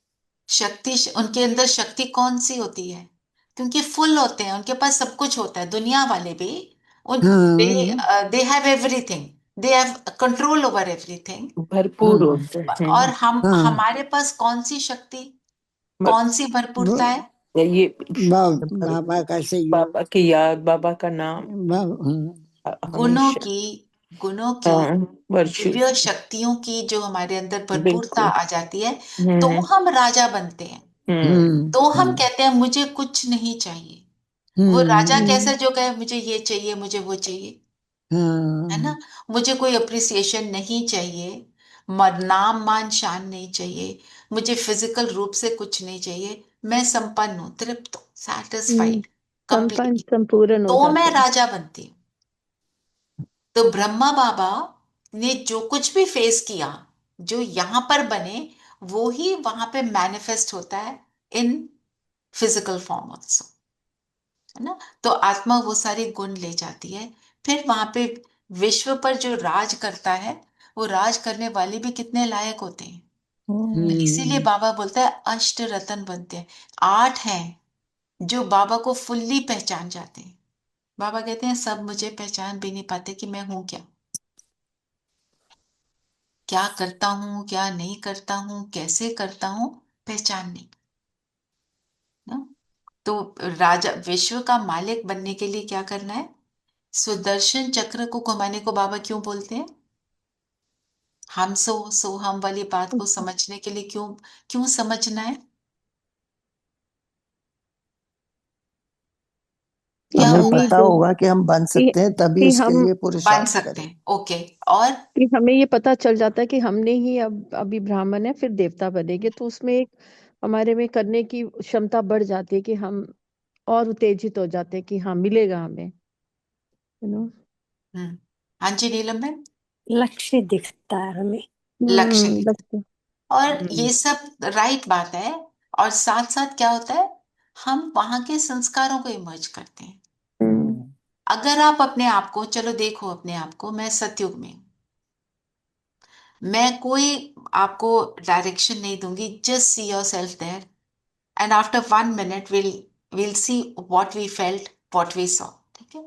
शक्ति, उनके अंदर शक्ति कौन सी होती है? क्योंकि फुल होते हैं, उनके पास सब कुछ होता है। दुनिया वाले भी उन they have everything, they have control over everything. भरपूर होते हैं। और हम हाँ, हमारे पास कौन सी शक्ति, ब- कौन सी भरपूरता है? ये बाबा का सहयोग, बाबा की याद, बाबा का नाम, गुणों हमेशा। की, गुणों की, हाँ, वर्षु। दिव्य शक्तियों की जो हमारे अंदर भरपूरता बिल्कुल। आ जाती है, तो हम राजा बनते हैं। तो हम कहते हैं मुझे कुछ नहीं चाहिए। वो राजा कैसा, जो कहे मुझे ये चाहिए, मुझे वो चाहिए, है ना? मुझे कोई अप्रिसिएशन नहीं चाहिए, नाम मान शान नहीं चाहिए, मुझे फिजिकल रूप से कुछ नहीं चाहिए, मैं संपन्न हूं, तृप्त हूं, सैटिस्फाइड, संपन्न कंप्लीट, संपूर्ण हो तो मैं जाते हैं। राजा बनती हूँ। तो ब्रह्मा बाबा ने जो कुछ भी फेस किया, जो यहां पर बने, वो ही वहां पे मैनिफेस्ट होता है इन फिजिकल फॉर्म ऑल्सो, है ना? तो आत्मा वो सारे गुण ले जाती है। फिर वहां पे विश्व पर जो राज करता है, वो राज करने वाले भी कितने लायक होते हैं। तो इसीलिए बाबा बोलता है अष्ट रत्न बनते हैं। 8 हैं जो बाबा को फुल्ली पहचान जाते हैं। बाबा कहते हैं सब मुझे पहचान भी नहीं पाते कि मैं हूं क्या, क्या करता हूं, क्या नहीं करता हूं, कैसे करता हूं, पहचान नहीं ना? तो राजा, विश्व का मालिक बनने के लिए क्या करना है? सुदर्शन चक्र को घुमाने को बाबा क्यों बोलते हैं? हम सो हम वाली बात को समझने के लिए क्यों, क्यों समझना है? क्या हमें हम ही पता जो होगा कि हम बन कि, सकते हैं, तभी कि उसके हम लिए बन पुरुषार्थ सकते करें। हैं, ओके। और कि हमें ये पता चल जाता है कि हमने ही अब अभी ब्राह्मण है फिर देवता बनेंगे, तो उसमें एक हमारे में करने की क्षमता बढ़ जाती है कि हम और उत्तेजित हो जाते हैं कि हाँ मिलेगा हमें, यू नो। हाँ जी नीलम बहन, लक्ष्य दिखता है हमें। लक्ष्य दिखता बस है। और ये सब राइट बात है। और साथ साथ क्या होता है, हम वहां के संस्कारों को इमर्ज करते हैं। अगर आप अपने आप को, चलो देखो अपने आप को, मैं सतयुग में हूं, मैं कोई आपको डायरेक्शन नहीं दूंगी, just see yourself there, and after 1 minute we'll see what we felt, what we saw, ठीक है?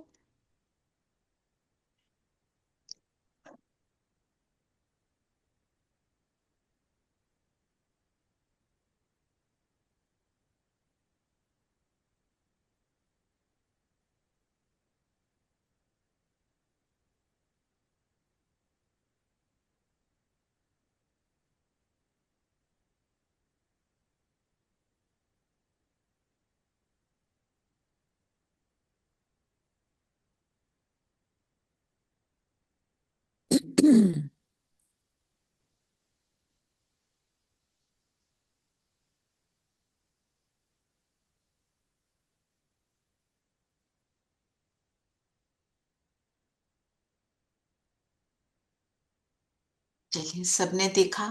चलिए, सबने देखा,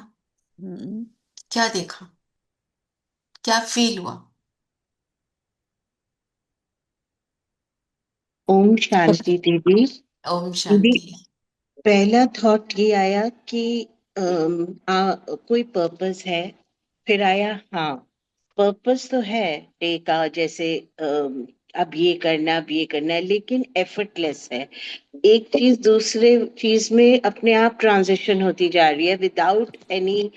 क्या देखा, क्या फील हुआ? ओम शांति दीदी। ओम दीदी, शांति। पहला थॉट ये आया कि कोई पर्पस है, फिर आया हाँ पर्पस तो है डे का, जैसे अब ये करना, अब ये करना है, लेकिन एफर्टलेस है। एक चीज दूसरे चीज में अपने आप ट्रांजिशन होती जा रही है विदाउट एनी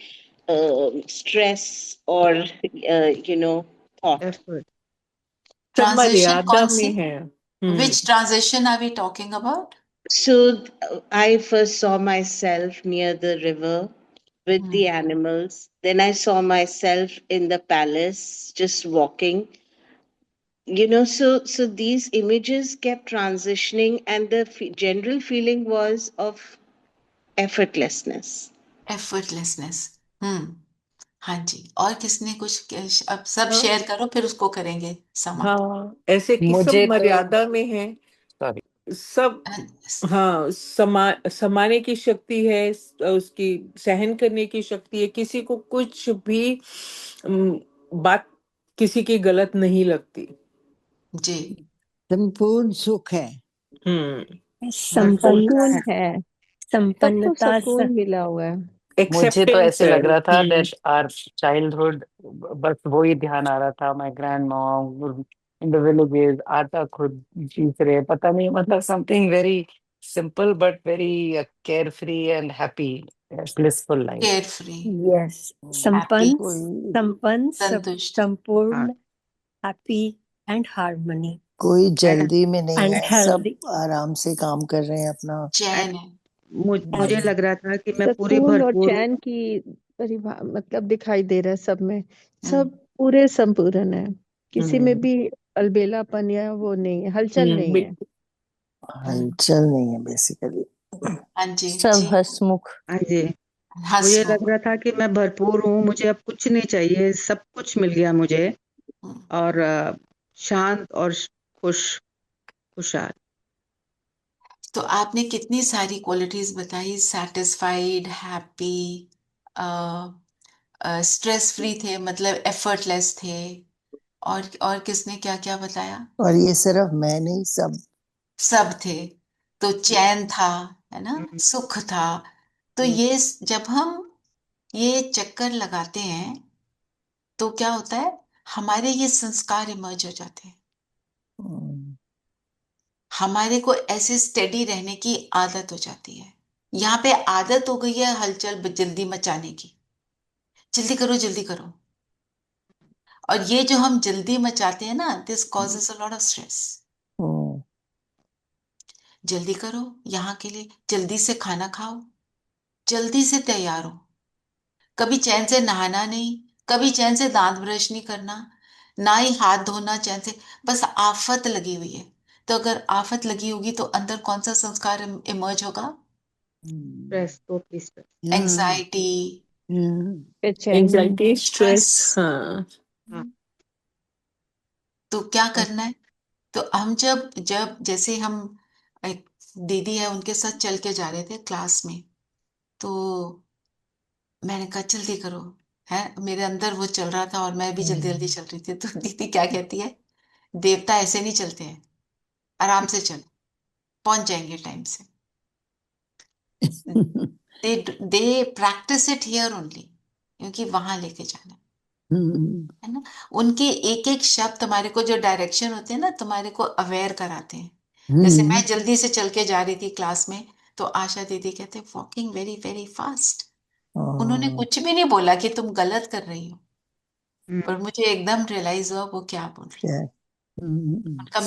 स्ट्रेस और थॉट। एफर्ट सब ट्रांजिशन मर्यादा कौन सी? में है। Which transition are we talking about? So I first saw myself near the river with the animals. Then I saw myself in the palace just walking. So these images kept transitioning, and the general feeling was of effortlessness. Effortlessness. हाँ जी, और किसने कुछ, अब सब हाँ, share करो फिर उसको करेंगे समाप्त। हाँ, ऐसे कि सब मुझे तो मर्यादा में है। सॉरी, सब हाँ, समाने की शक्ति है, उसकी सहन करने की शक्ति है, किसी को कुछ भी बात किसी की गलत नहीं लगती। जी, संपूर्ण सुख है, संपन्न है, सबको संपन्नता सुकून मिला हुआ है। मुझे तो एक्सेप्टेंस ऐसे है। लग रहा था दैट आवर चाइल्डहुड, बस वो ही ध्यान आ रहा था। My grand mom in the villages आटा खुद पीस रहे, पता नहीं, मतलब something very simple but very care free and happy blissful life. Care free, yes, happy, संपन्न संतुष्ट, संपूर्ण, हैप्पी एंड हार्मनी कोई जल्दी में नहीं एंड है, सब हेल्दी। आराम से काम कर रहे हैं अपना। चैन है। मुझे लग रहा था कि मैं पूरी सुकून और भरपूर चैन की मतलब दिखाई दे रहा है सब में। हम्म, सब पूरे संपूर्ण है, किसी में भी अलबेलापन या वो नहीं है, हलचल नहीं है। हलचल नहीं है बेसिकली। हाँ जी सब जी, हंसमुख। हाँ जी, मुझे हंसमुख। लग रहा था कि मैं भरपूर हूँ, मुझे अब कुछ नहीं चाहिए, सब कुछ मिल गया मुझे, हम्म, और शांत और खुशहाल। तो आपने कितनी सारी क्वालिटीज बताई, सैटिस्फाइड, हैप्पी, स्ट्रेस फ्री थे, मतलब एफर्टलेस थे, और किसने क्या क्या बताया? और ये सिर्फ मैं नहीं, सब। सब थे। तो चैन था, है ना, हम्म, सुख था। तो हम्म, ये जब हम ये चक्कर लगाते हैं तो क्या होता है, हमारे ये संस्कार इमर्ज हो जाते हैं, हमारे को ऐसे स्टेडी रहने की आदत हो जाती है। यहाँ पे आदत हो गई है हलचल जल्दी मचाने की, जल्दी करो जल्दी करो। और ये जो हम जल्दी मचाते हैं ना, this causes a lot of stress. जल्दी करो, यहाँ के लिए जल्दी से खाना खाओ, जल्दी से तैयार हो, कभी चैन से नहाना नहीं, कभी चैन से दांत ब्रश नहीं करना, ना ही हाथ धोना चैन से, बस आफत लगी हुई है। तो अगर आफत लगी होगी तो अंदर कौन सा संस्कार इमर्ज होगा? Stress, totally stress. एंजाइटी, बेचैनी। एंजाइटी, बस। स्ट्रेस, हाँ। हाँ, तो क्या करना है? तो हम जब जब जैसे हम, एक दीदी है उनके साथ चल के जा रहे थे क्लास में, तो मैंने कहा जल्दी करो, है, मेरे अंदर वो चल रहा था और मैं भी जल्दी जल्दी चल रही थी। तो दीदी क्या कहती है, देवता ऐसे नहीं चलते हैं, आराम से चलो, पहुंच जाएंगे टाइम से। दे they practice it here only, क्योंकि वहां लेके जाना है ना। उनके एक एक शब्द तुम्हारे को, जो डायरेक्शन होते हैं ना, तुम्हारे को अवेयर कराते हैं। जैसे मैं जल्दी से चल के जा रही थी क्लास में, तो आशा दीदी कहते वॉकिंग वेरी वेरी फास्ट। उन्होंने कुछ भी नहीं बोला कि तुम गलत कर रही हो, पर मुझे एकदम रियलाइज हुआ वो क्या बोल रही, क्या? उनका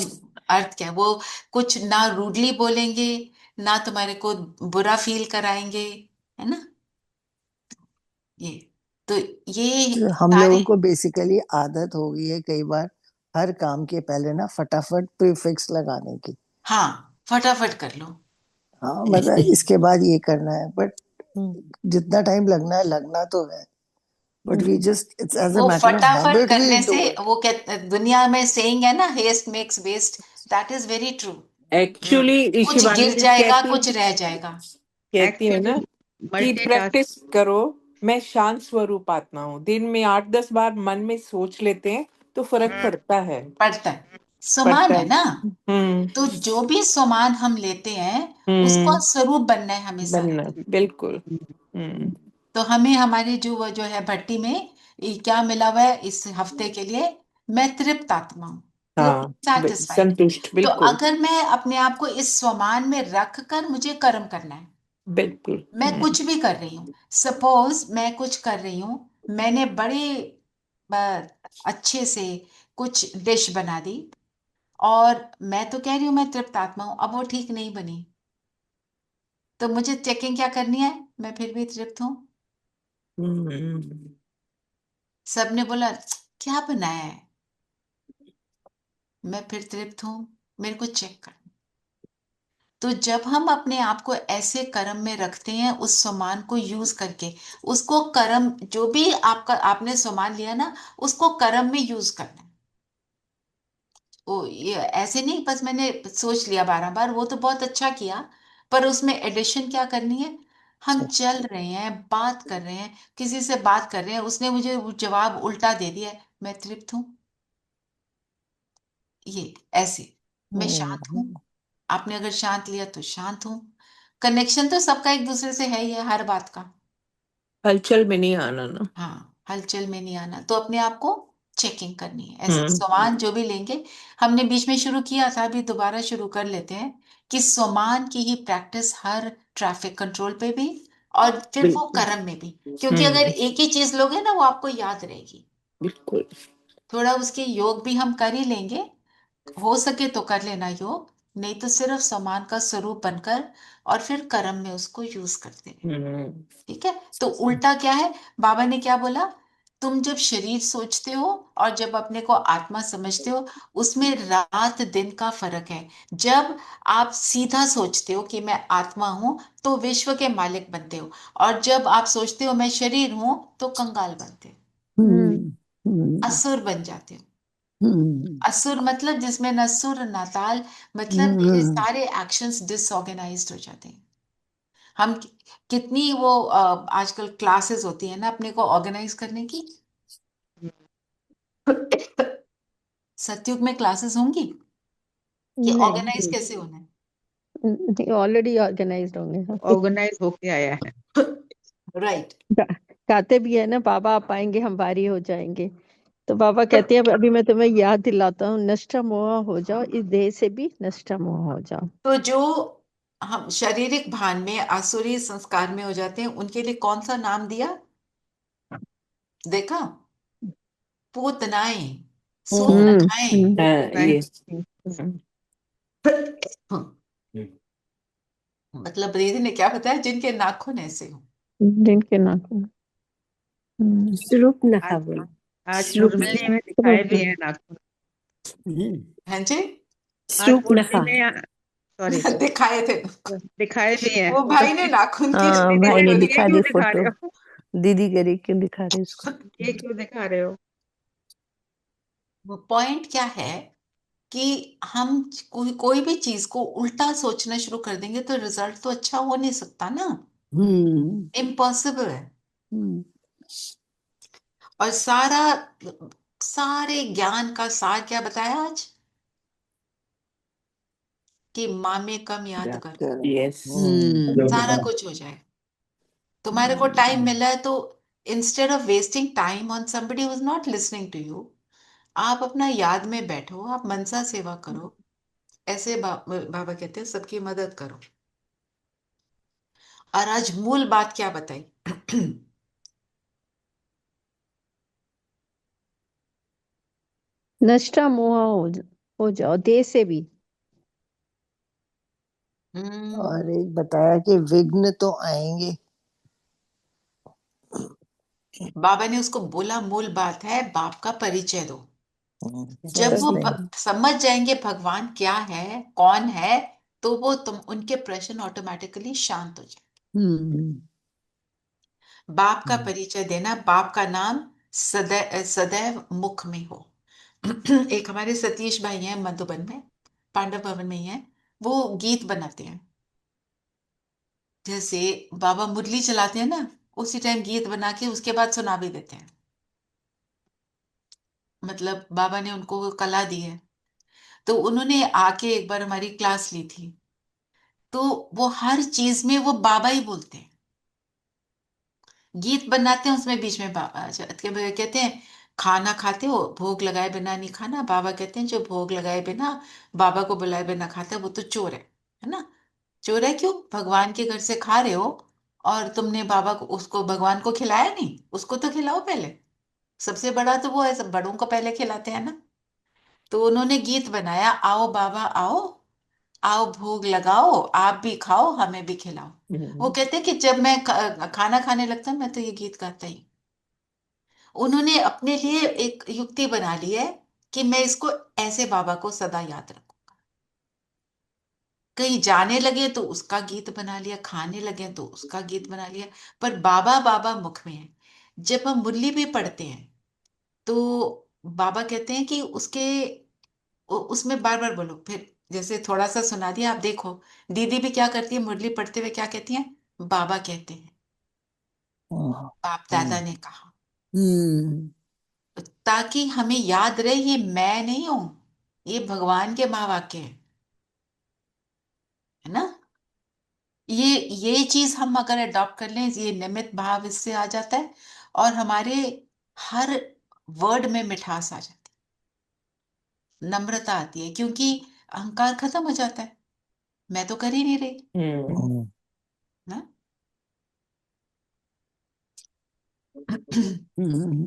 अर्थ क्या है। वो कुछ ना रूडली बोलेंगे, ना तुम्हारे को बुरा फील कराएंगे, है ना। ये तो ये तो हम सारे, लोगों को बेसिकली आदत हो गई है कई बार हर काम के पहले ना फटाफट प्रीफिक्स लगाने की। हाँ, फटाफट कर लो। हाँ, मतलब इसके बाद ये करना है, बट जितना टाइम लगना है लगना तो है, but we just it's as a वो मैटर ऑफ फटाफट हैबिट वी करने से, डू इट। वो कहते दुनिया में सेइंग है ना, haste makes waste, that is very true. Actually कुछ शिवानी गिर जी जाएगा, कुछ रह जाएगा। कहती है एक्चुअली ना कि मल्टीटास्क। प्रैक्टिस करो। मैं शांत स्वरूप आत्मा हूँ, दिन में 8-10 बार मन में सोच लेते हैं तो फर्क पड़ता है। पढ़ता है, समान पड़ता है है। ना। हम्म। तो जो भी समान हम लेते हैं, उसका स्वरूप बनना है हमें सारा बनना, दिन। बिल्कुल। हम्म। तो हमें हमारे जो वो जो है भट्टी में, ये क्या मिला हुआ है इस हफ्ते के लिए? मैं तृप्त आत्मा हूँ, हाँ, सेटिस्फाइड। संतुष्ट, तो बिल्कुल। अगर मैं अपने आप को इस स्वमान में रख कर मुझे कर्म करना है, बिल्कुल। मैं कुछ भी कर रही हूँ, सपोज मैं कुछ कर रही हूँ, मैंने बड़े अच्छे से कुछ डिश बना दी, और मैं तो कह रही हूँ मैं तृप्त आत्मा हूँ, अब वो ठीक नहीं बनी, तो मुझे चेकिंग क्या करनी है? मैं फिर भी तृप्त हूँ? हम्म। सबने बोला क्या बनाया है, मैं फिर तृप्त हूँ, मेरे को चेक कर। तो जब हम अपने आप को ऐसे कर्म में रखते हैं, उस सामान को यूज करके, उसको कर्म, जो भी आपका आपने सामान लिया ना, उसको कर्म में यूज करना है। ओ ये ऐसे नहीं, बस मैंने सोच लिया 12 बार, वो तो बहुत अच्छा किया, पर उसमें एडिशन क्या करनी है? हम चल रहे हैं, बात कर रहे हैं, किसी से बात कर रहे हैं, उसने मुझे वो जवाब उल्टा दे दिया है, मैं तृप्त हूँ। ये ऐसे, मैं शांत हूँ, आपने अगर शांत लिया तो शांत हूँ। कनेक्शन तो सबका एक दूसरे से है ही है, हर बात का। हलचल में नहीं आना ना। हाँ, हलचल में नहीं आना, तो अपने आप को चेकिंग करनी है। ऐसे सोमान जो भी लेंगे, हमने बीच में शुरू किया था, अभी दोबारा शुरू कर लेते हैं, कि सोमान की ही प्रैक्टिस हर ट्रैफिक कंट्रोल पे भी, और फिर वो बिल्कुल। कर्म में भी, क्योंकि अगर एक ही चीज लोगे ना, वो आपको याद रहेगी। बिल्कुल। थोड़ा उसके योग भी हम कर ही लेंगे, हो सके तो कर लेना योग, नहीं तो सिर्फ समान का स्वरूप बनकर और फिर कर्म में उसको यूज करते हैं। हम्म। ठीक है, तो उल्टा क्या है? बाबा ने क्या बोला? तुम जब शरीर सोचते हो और जब अपने को आत्मा समझते हो, उसमें रात दिन का फर्क है। जब आप सीधा सोचते हो कि मैं आत्मा हूं, तो विश्व के मालिक बनते हो, और जब आप सोचते हो मैं शरीर हूं, तो कंगाल बनते हो, असुर बन जाते हो। असुर मतलब जिसमें न सुर न ताल, मतलब मेरे सारे एक्शंस डिसऑर्गेनाइज्ड हो जाते हैं। हम कितनी वो आजकल क्लासेस होती है ना अपने को ऑर्गेनाइज करने की। सतयुग में क्लासेस होंगी कि ऑर्गेनाइज नहीं, कैसे होना ऑलरेडी ऑर्गेनाइज्ड होंगे हम। ऑर्गेनाइज होके आया है। है। राइट। गाते भी है ना, बाबा आप आएंगे हम भारी हो जाएंगे। तो बाबा कहते हैं अभी मैं तुम्हें याद दिलाता हूँ, नष्ट मोह हो जाओ, इस देह से भी नष्ट मोह हो जाओ। तो जो हम शारीरिक भान में आसुरी संस्कार में हो जाते हैं, उनके लिए कौन सा नाम दिया? देखा? पूतनाएं, हम्म सूर्पनखाएं। हाँ, ये मतलब दीदी ने क्या बताया? जिनके नाखून ऐसे हो। जिनके नाखून। स्वरूप नखा आज बोलो। आज स्वरूप मुरली नखा। में दिखाए भी हैं नाखून। हैं जी? आज स्वरूप मुरली नखा। में, सॉरी, दिखाए थे। दिखाए भी हैं। वो भाई ने नाखून की हाँ दीदी भाई बोले ने ये दिखा क्यों दी दिखा फोटो। रहे हो? दीदी कह रही क्यों दिखा रहे इसको। ये क्यों दिखा रहे हो? वो पॉइंट क्या है कि हम कोई भी चीज को उल्टा सोचना शुरू कर देंगे, तो रिजल्ट तो अच्छा हो नहीं सकता ना, हम्म इम्पॉसिबल है। हम्म और सारे ज्ञान का सार क्या बताया आज? कि माँ में कम याद कर, यस। सारा कुछ हो जाए। तुम्हारे को टाइम मिला है, तो instead of wasting time on somebody who is not listening to you, आप अपना याद में बैठो, आप मनसा सेवा करो। ऐसे बाबा कहते हैं सबकी मदद करो। और आज मूल बात क्या बताई? नष्ट मोह हो जाओ, देह से भी। और एक बताया कि विघ्न तो आएंगे। बाबा ने उसको बोला, मूल बात है, बाप का परिचय दो। जब फर्स्ट वो टाइम। समझ जाएंगे भगवान क्या है, कौन है, तो वो तुम उनके प्रश्न ऑटोमेटिकली शांत हो जाए। हम्म बाप का परिचय देना, बाप का नाम सदैव सदैव मुख में हो। एक हमारे सतीश भाई हैं मधुबन में, पांडव भवन में ही हैं, वो गीत बनाते हैं। जैसे बाबा मुरली चलाते हैं ना, उसी टाइम गीत बना के उसके बाद सुना भी देते हैं। मतलब बाबा ने उनको वो कला दी है। तो उन्होंने आके एक बार हमारी क्लास ली थी, तो वो हर चीज में वो बाबा ही बोलते हैं। गीत बनाते हैं, उसमें बीच में बाबा कहते हैं, खाना खाते हो भोग लगाए बिना नहीं खाना, बाबा कहते हैं जो भोग लगाए बिना, बाबा को बुलाए बिना खाता है, वो तो चोर है ना? चोर है क्यों? भगवान के घर से खा रहे हो और तुमने बाबा को, उसको भगवान को खिलाया नहीं, उसको तो खिलाओ पहले। सबसे बड़ा तो वो है, सब बड़ों को पहले खिलाते हैं ना। तो उन्होंने गीत बनाया, आओ बाबा आओ, आओ भोग लगाओ, आप भी खाओ हमें भी खिलाओ। वो कहते हैं कि जब मैं खाना खाने लगता मैं तो ये गीत गाता ही। उन्होंने अपने लिए एक युक्ति बना ली है कि मैं इसको ऐसे बाबा को सदा याद रखूं। कहीं जाने लगे तो उसका गीत बना लिया, खाने लगे तो उसका गीत बना लिया, पर बाबा बाबा मुख में है। जब हम मुरली भी पढ़ते हैं, तो बाबा कहते हैं कि उसके उसमें बार बार बोलो। फिर जैसे थोड़ा सा सुना दिया, आप देखो दीदी भी क्या करती है, मुरली पढ़ते हुए क्या कहती है, बाबा कहते हैं, बाप दादा ने कहा, ताकि हमें याद रहे ये मैं नहीं हूं, ये भगवान के महावाक्य है ना। ये चीज हम अगर अडॉप्ट कर लें, ये निमित्त भाव इससे आ जाता है, और हमारे हर वर्ड में मिठास आ जाती है, नम्रता आती है, क्योंकि अहंकार खत्म हो जाता है, मैं तो कर ही नहीं रही ना।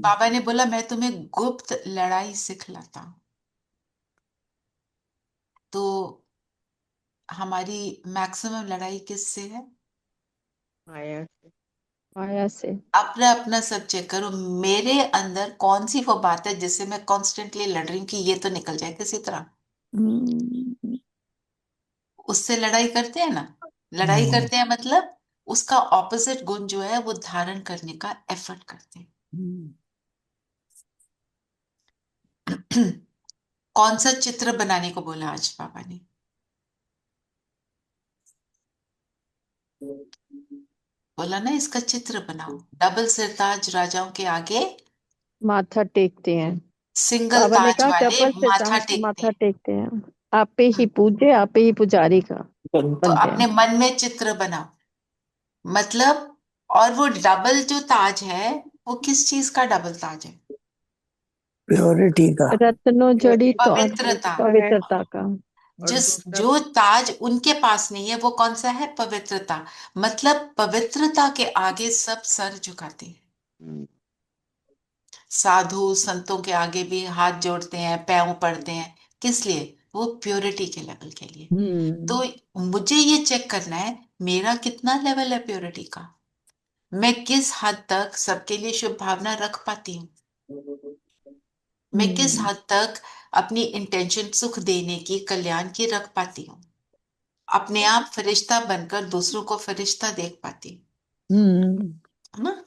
बाबा ने बोला मैं तुम्हें गुप्त लड़ाई सिखलाता हूं। तो हमारी मैक्सिमम लड़ाई किससे है? माया से। माया से। अपना अपना सब चेक करो, मेरे अंदर कौन सी वो बात है जिससे मैं कॉन्स्टेंटली लड़ रही हूँ कि ये तो निकल जाए किसी तरह। उससे लड़ाई करते हैं ना, लड़ाई करते हैं मतलब उसका ऑपोजिट गुण जो है वो धारण करने का एफर्ट करते हैं। कौन सा चित्र बनाने को बोला आज पापा ने? बोला ना इसका चित्र बनाओ, डबल सिरताज राजाओं के आगे माथा टेकते हैं। सिंगल बाबा ने ताज कहा वाले कपल से माथा टेकते माथा हैं। टेकते हैं। आप पे ही पूजे, आप पे ही पुजारी का तो बनते अपने हैं। मन में चित्र बनाओ, मतलब, और वो डबल जो ताज है वो किस चीज का डबल ताज है? प्योरिटी का, रत्नों जड़ित और पवित्रता। पवित्रता का। और दूसरा जो ताज उनके पास नहीं है वो कौन सा है? पवित्रता। मतलब पवित्रता के आगे सब सर झुकाते हैं। साधु संतों के आगे भी हाथ जोड़ते हैं, पैरों पड़ते हैं, किस लिए? वो प्योरिटी के लेवल के लिए। तो मुझे ये चेक करना है मेरा कितना लेवल है प्योरिटी का, मैं किस हद तक सबके लिए शुभ भावना रख पाती हूँ, मैं किस हद तक अपनी इंटेंशन सुख देने की, कल्याण की रख पाती हूँ, अपने आप फरिश्ता बनकर दूसरों को फरिश्ता देख पाती हूँ, है ना।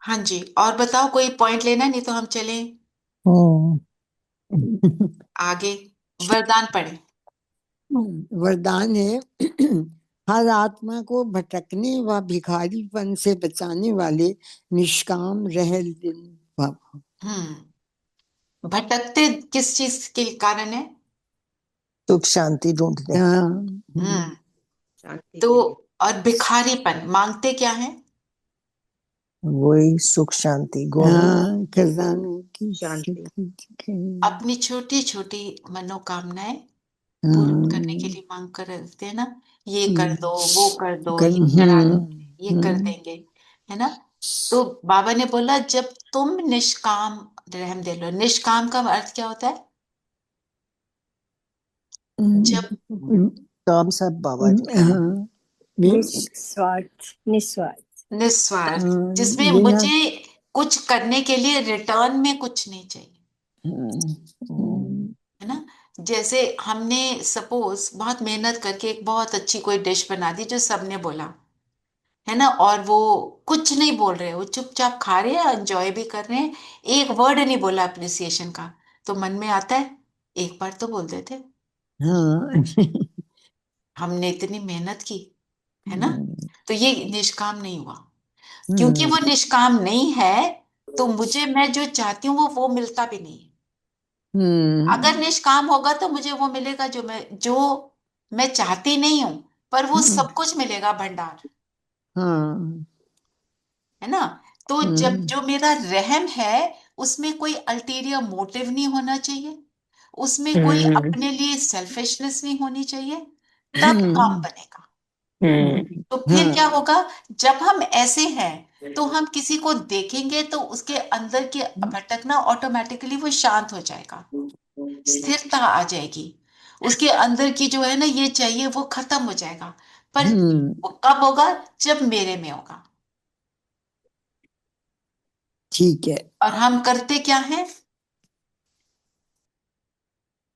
हाँ जी, और बताओ कोई पॉइंट लेना, नहीं तो हम चलें आगे। वरदान पढ़े। वरदान है हर आत्मा को भटकने व भिखारीपन से बचाने वाले निष्काम रहल दिल बाबा। भटकते किस चीज के कारण है? सुख शांति ढूंढते। शांति तो के लिए। और भिखारीपन मांगते क्या है? वही सुख शांति खजानों की शांति। अपनी छोटी छोटी मनोकामनाएं पूर्ण करने के लिए मांग कर रखते हैं ना, ये कर दो, वो कर दो, ये करा देंगे, ये कर देंगे, है ना। तो बाबा ने बोला जब तुम निष्काम रहम दे लो। निष्काम का अर्थ क्या होता है? जब काम सब बाबा निस्वार्थ, निस्वार्थ, निस्वार्थ, जिसमें बिना मुझे कुछ करने के लिए रिटर्न में कुछ नहीं चाहिए, है ना। जैसे हमने सपोज बहुत मेहनत करके एक बहुत अच्छी कोई डिश बना दी जो सबने बोला, है ना, और वो कुछ नहीं बोल रहे, वो चुपचाप खा रहे हैं, एंजॉय भी कर रहे हैं, एक वर्ड नहीं बोला अप्रिसिएशन का, तो मन में आता है एक बार तो बोल देते, हमने इतनी मेहनत की, है ना। तो ये निष्काम नहीं हुआ, क्योंकि वो निष्काम नहीं है तो मुझे, मैं जो चाहती हूँ वो मिलता भी नहीं है। अगर निष्काम होगा तो मुझे वो मिलेगा जो मैं चाहती नहीं हूं, पर वो सब कुछ मिलेगा, भंडार, है ना। तो जब जो मेरा रहम है उसमें कोई अल्टीरियर मोटिव नहीं होना चाहिए, उसमें कोई अपने लिए सेल्फिशनेस नहीं होनी चाहिए, तब काम बनेगा। तो फिर क्या होगा? जब हम ऐसे हैं तो हम किसी को देखेंगे तो उसके अंदर की भटकना ऑटोमेटिकली वो शांत हो जाएगा, स्थिरता आ जाएगी, उसके अंदर की जो है ना ये चाहिए वो खत्म हो जाएगा। पर वो कब होगा? जब मेरे में होगा। ठीक है। और हम करते क्या है?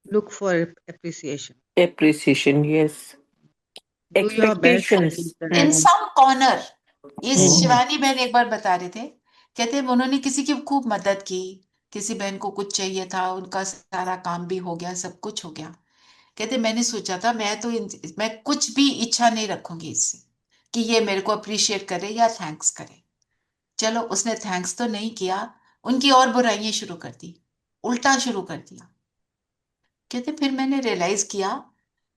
Look for appreciation. Appreciation, yes. Do your best. Expectations. In some corner, ये शिवानी बहन एक बार बता रहे थे कहते हैं उन्होंने किसी की खूब मदद की, किसी बहन को कुछ चाहिए था, उनका सारा काम भी हो गया, सब कुछ हो गया। कहते मैंने सोचा था मैं कुछ भी इच्छा नहीं रखूंगी इससे कि ये मेरे को अप्रिशिएट करे या थैंक्स करे। चलो उसने थैंक्स तो नहीं किया, उनकी और बुराइयां शुरू कर दी, उल्टा शुरू कर दिया। कहते फिर मैंने रियलाइज किया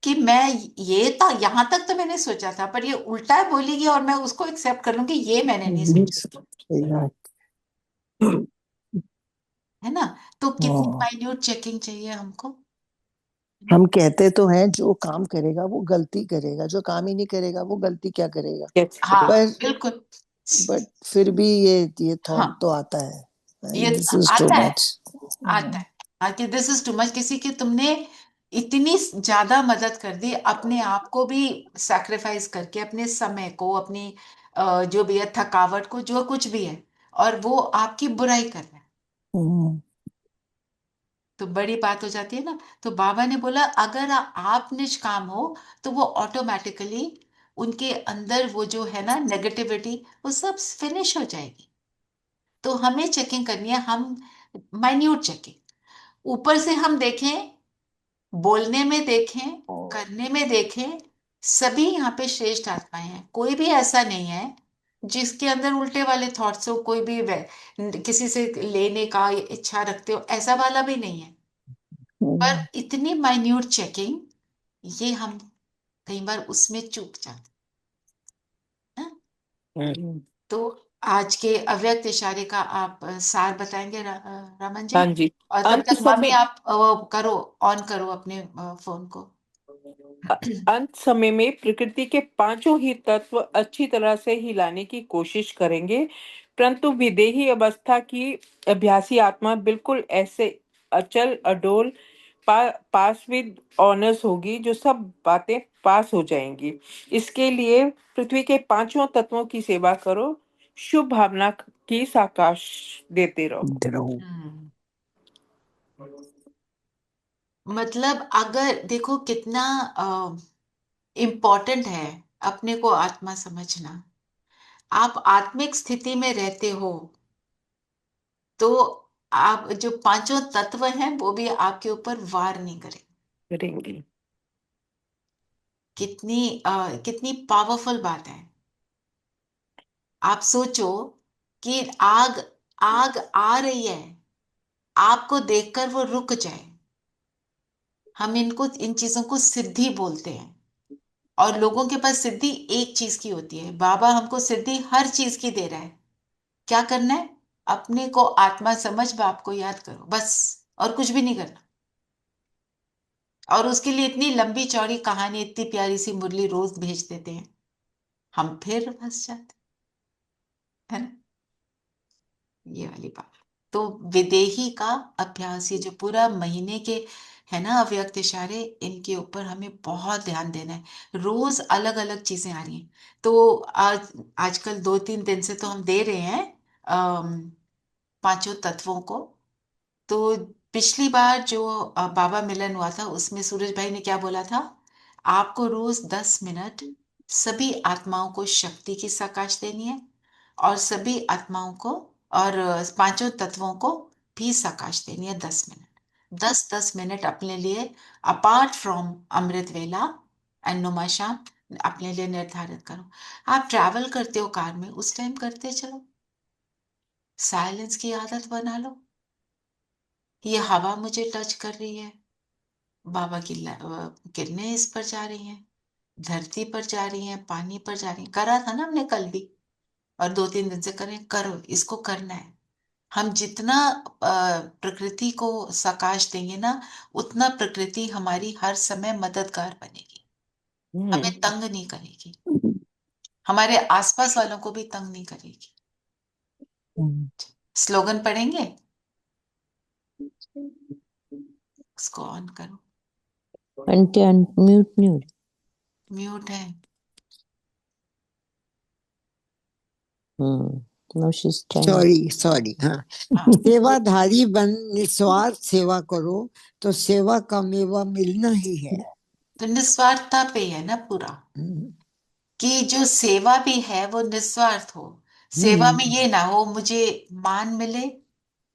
कि मैं ये था, यहां तक तो मैंने सोचा था, पर ये उल्टा बोलेगी और मैं उसको एक्सेप्ट कर लूंगी, ये मैंने नहीं सोचा। सही बात। है ना? तो कितनी हाँ। माइन्यूट चेकिंग चाहिए हमको। हम कहते तो हैं जो काम करेगा वो गलती करेगा, जो काम ही नहीं करेगा वो गलती क्या करेगा। हाँ पर बिल्कुल। बट फिर भी ये थॉट हाँ तो आता है, ये दिस इज टू आता है, मच। आता है। हाँ कि दिस इज टू मच, किसी की तुमने इतनी ज्यादा मदद कर दी, अपने आप को भी सैक्रिफाइस करके, अपने समय को, अपनी जो भी है थकावट को, जो कुछ भी है, और वो आपकी बुराई कर रहा है, तो बड़ी बात हो जाती है ना। तो बाबा ने बोला अगर आप निष्काम हो तो वो ऑटोमेटिकली उनके अंदर वो जो है ना नेगेटिविटी, वो सब फिनिश हो जाएगी। तो हमें चेकिंग करनी है, हम माइन्यूट चेकिंग, ऊपर से हम देखें, बोलने में देखें, करने में देखें, सभी यहाँ पे श्रेष्ठ आत्माएं हैं, कोई भी ऐसा नहीं है जिसके अंदर उल्टे वाले थॉट्स हो, कोई भी किसी से लेने का इच्छा रखते हो, ऐसा वाला भी नहीं है। पर इतनी माइन्यूट चेकिंग, ये हम कई बार उसमें चूक जाते हैं। तो आज के अव्यक्त इशारे का आप सार बताएंगे रमन जी? हाँ जी। और तब अंत तक मम्मी समय आप करो, ऑन करो अपने फोन को। अंत समय में प्रकृति के पांचों ही तत्व अच्छी तरह से हिलाने की कोशिश करेंगे, परंतु विदेही अवस्था की अभ्यासी आत्मा बिल्कुल ऐसे अचल अडोल पास विद ऑनर्स होगी, जो सब बातें पास हो जाएंगी। इसके लिए पृथ्वी के पांचों तत्वों की सेवा करो, शुभ भावना की साकाश देते रहो। मतलब अगर देखो कितना इम्पोर्टेंट है अपने को आत्मा समझना। आप आत्मिक स्थिति में रहते हो तो आप जो पांचों तत्व हैं वो भी आपके ऊपर वार नहीं करेंगे। कितनी पावरफुल बात है। आप सोचो कि आग आग आ रही है, आपको देखकर वो रुक जाए। हम इन चीजों को सिद्धि बोलते हैं, और लोगों के पास सिद्धि एक चीज की होती है। बाबा हमको सिद्धि हर चीज की दे रहा है। क्या करना है? अपने को आत्मा समझ बाप को याद करो, बस, और कुछ भी नहीं करना। और उसके लिए इतनी लंबी चौड़ी कहानी, इतनी प्यारी सी मुरली रोज भेज देते हैं, हम फिर फंस जाते हैं ना, ये वाली बात। तो विदेही का अभ्यास, ये जो पूरा महीने के है ना अव्यक्त इशारे, इनके ऊपर हमें बहुत ध्यान देना है। रोज अलग अलग चीजें आ रही हैं। तो आजकल 2-3 दिन से तो हम दे रहे हैं पांचों तत्वों को। तो पिछली बार जो बाबा मिलन हुआ था उसमें सूरज भाई ने क्या बोला था? आपको रोज 10 मिनट सभी आत्माओं को शक्ति की साकाश देनी है, और सभी आत्माओं को और पांचों तत्वों को भी साकाश देनी है 10 मिनट। 10-10 मिनट अपने लिए, अपार्ट फ्रॉम अमृत वेला एंड नुमा शाम, अपने लिए निर्धारित करो। आप ट्रैवल करते हो कार में, उस टाइम करते चलो, साइलेंस की आदत बना लो। ये हवा मुझे टच कर रही है, बाबा की किरणें इस पर जा रही हैं, धरती पर जा रही हैं, पानी पर जा रही हैं। करा था ना हमने कल भी, और 2-3 दिन से करें, करो, इसको करना है। हम जितना प्रकृति को सकाश देंगे ना, उतना प्रकृति हमारी हर समय मददगार बनेगी, हमें तंग नहीं करेगी, हमारे आसपास वालों को भी तंग नहीं करेगी। स्लोगन पढ़ेंगे? उसको ऑन करो। आंटी म्यूट नहीं हो रही। म्यूट है। No she is sorry sorry. हाँ, सेवाधारी बन, निस्वार्थ सेवा करो तो सेवा का मेवा मिलना ही है। तो निस्वार्थता पे है ना पूरा, कि जो सेवा भी है वो निस्वार्थ हो। सेवा में ये ना हो मुझे मान मिले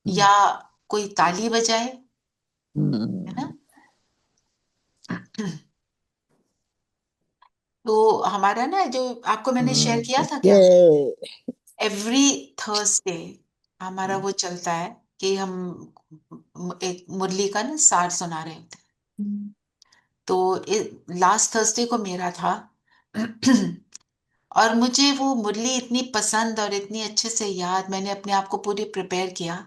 या कोई ताली बजाए, है ना। तो हमारा ना जो आपको मैंने शेयर किया था क्या, एवरी थर्सडे हमारा वो चलता है कि हम एक मुरली का ना सार सुना रहे होते हैं। तो लास्ट थर्सडे को मेरा था। और मुझे वो मुरली इतनी पसंद और इतनी अच्छे से याद, मैंने अपने आप को पूरी प्रिपेयर किया।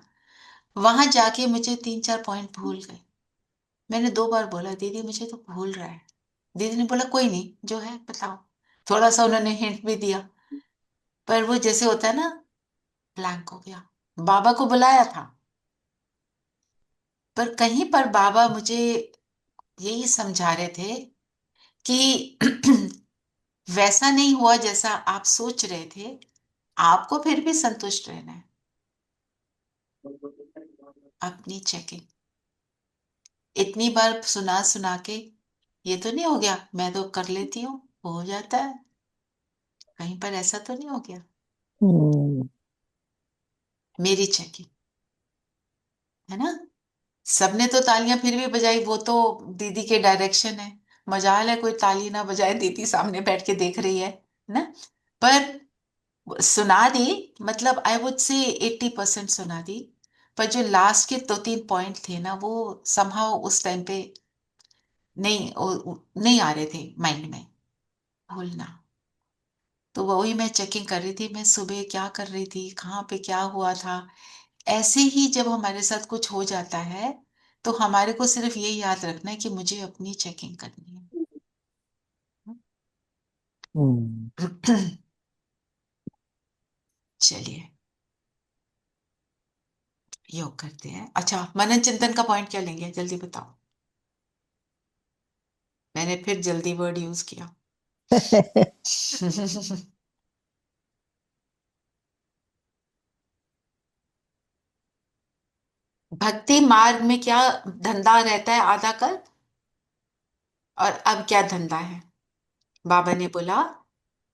वहां जाके मुझे 3-4 पॉइंट भूल गए। मैंने 2 बार बोला दीदी मुझे तो भूल रहा है। दीदी ने बोला कोई नहीं जो है बताओ। थोड़ा सा उन्होंने हिंट भी दिया, पर वो जैसे होता है ना, ब्लैंक हो गया। बाबा को बुलाया था, पर कहीं पर बाबा मुझे यही समझा रहे थे कि वैसा नहीं हुआ जैसा आप सोच रहे थे, आपको फिर भी संतुष्ट रहना है। अपनी चेकिंग इतनी बार सुना सुना के ये तो नहीं हो गया, मैं तो कर लेती हूँ, हो जाता है, कहीं पर ऐसा तो नहीं हो गया। मेरी चेकिंग, है ना। सबने तो तालियां फिर भी बजाई, वो तो दीदी के डायरेक्शन है। मजाल है कोई ताली ना बजाए, दीदी सामने बैठ के देख रही है ना। पर सुना दी, मतलब आई वुड से 80% सुना दी। पर जो लास्ट के 2-3 पॉइंट थे ना, वो समहाउ उस टाइम पे नहीं आ रहे थे माइंड में, भूलना। तो वही मैं चेकिंग कर रही थी, मैं सुबह क्या कर रही थी, कहाँ पे क्या हुआ था। ऐसे ही जब हमारे साथ कुछ हो जाता है तो हमारे को सिर्फ ये याद रखना है कि मुझे अपनी चेकिंग करनी है। चलिए योग करते हैं। अच्छा, मनन चिंतन का पॉइंट क्या लेंगे, जल्दी बताओ। मैंने फिर जल्दी वर्ड यूज किया। भक्ति मार्ग में क्या धंधा रहता है, आधा कल्प, और अब क्या धंधा है। बाबा ने बोला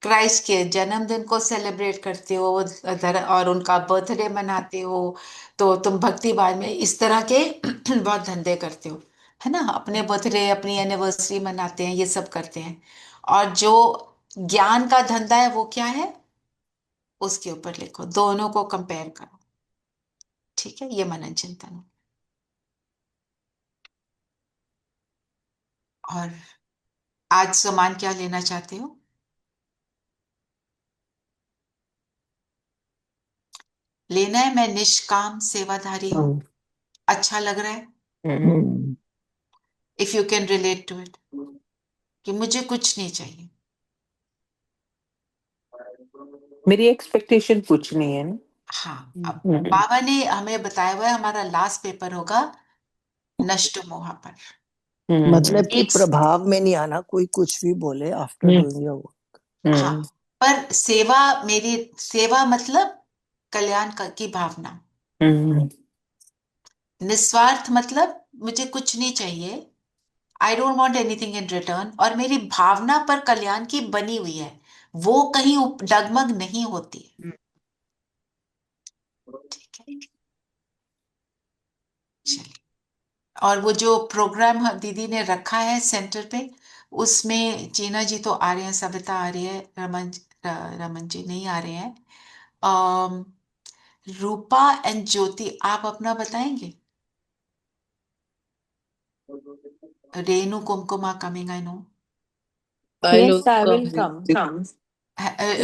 क्राइस्ट के जन्मदिन को सेलिब्रेट करते हो और उनका बर्थडे मनाते हो, तो तुम भक्ति मार्ग में इस तरह के बहुत धंधे करते हो, है ना। अपने बर्थडे अपनी एनिवर्सरी मनाते हैं, ये सब करते हैं। और जो ज्ञान का धंधा है वो क्या है, उसके ऊपर लिखो, दोनों को कंपेयर करो। ठीक है, ये मनन चिंतन है। और आज सामान क्या लेना चाहते हो। लेना है मैं निष्काम सेवाधारी हूं, अच्छा लग रहा है, if you can relate to it, कि मुझे कुछ नहीं चाहिए। मेरी एक्सपेक्टेशन कुछ नहीं है ना। हाँ, अब बाबा ने हमें बताया हुआ है हमारा लास्ट पेपर होगा नष्ट मोह पर। मतलब कि एक प्रभाव में नहीं आना, कोई कुछ भी बोले आफ्टर डूइंग योर वर्क। हाँ, पर सेवा, मेरी सेवा मतलब कल्याण की भावना। निस्वार्थ मतलब मुझे कुछ नहीं चाहिए, I don't want anything in return, और मेरी भावना पर कल्याण की बनी हुई है, वो कहीं डगमग नहीं होती है। ठीक है, चलिए। और वो जो प्रोग्राम दीदी ने रखा है सेंटर पे, उसमें जीना जी तो आ रहे हैं, सविता आ रही है, रमन जी नहीं आ रहे हैं। अम, रूपा एंड ज्योति, आप अपना बताएंगे। Renu Kumkuma coming, I know. I'll Yes, also I will come. come.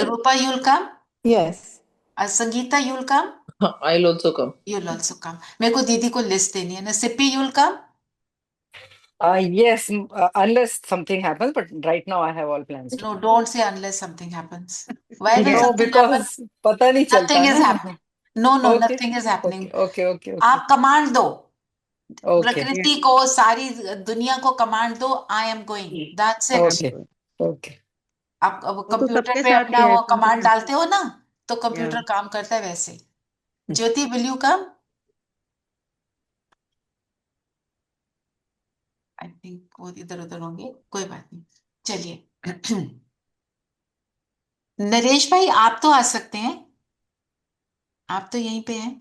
Rupa you'll come, Yes. Sangeeta you'll come, I'll also come. You'll also come. मेरे को दीदी को लिस्ट देनी है ना। Sippy you'll come. Yes, unless something happens, but right now I have all plans to No, come. don't say unless something happens. Why will No, something happen? because पता नहीं Nothing चलता is ना। happening. No, no, Okay, nothing is happening. okay, okay, okay, okay, आप command दो, okay, प्रकृति को, सारी दुनिया को कमांड दो, I am going, that's it. okay, okay. आप अब वो तो कंप्यूटर सबके पे साथ ही अपना है, वो कमांड कंप्यूटर। डालते हो ना, तो या कंप्यूटर काम करता है वैसे। Jyoti, will you come. I think वो इधर उधर होंगे, कोई बात नहीं, चलिए। नरेश भाई आप तो आ सकते हैं। आप तो यहीं पे हैं।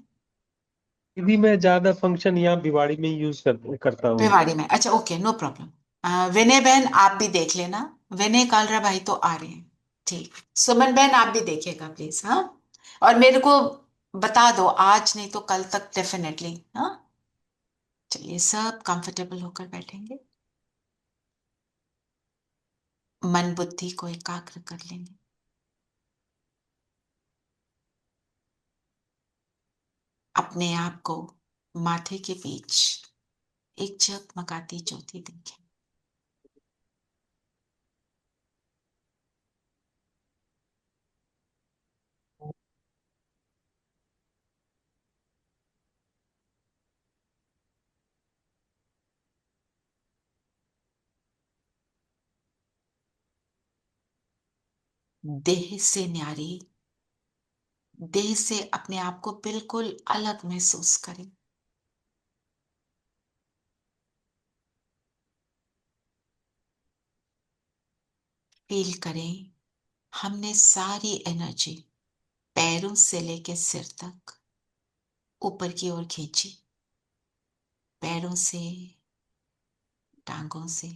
दीदी मैं ज्यादा फंक्शन यहाँ भिवाड़ी में यूज करता हूँ। भिवाड़ी में, अच्छा, ओके, नो प्रॉब्लम। विनय बहन आप भी देख लेना। विनय कालरा भाई तो आ रहे हैं, ठीक। सुमन बहन आप भी देखिएगा प्लीज, हाँ। और मेरे को बता दो, आज नहीं तो कल तक डेफिनेटली, हाँ। चलिए, सब कंफर्टेबल होकर बैठेंगे, मन बुद्धि को एकाग्र कर लेंगे। अपने आप को माथे के बीच एक जगमगाती ज्योति देखें। देह से न्यारी, देह से अपने आप को बिल्कुल अलग महसूस करें। फील करें, हमने सारी एनर्जी पैरों से लेकर सिर तक ऊपर की ओर खींची। पैरों से, टांगों से,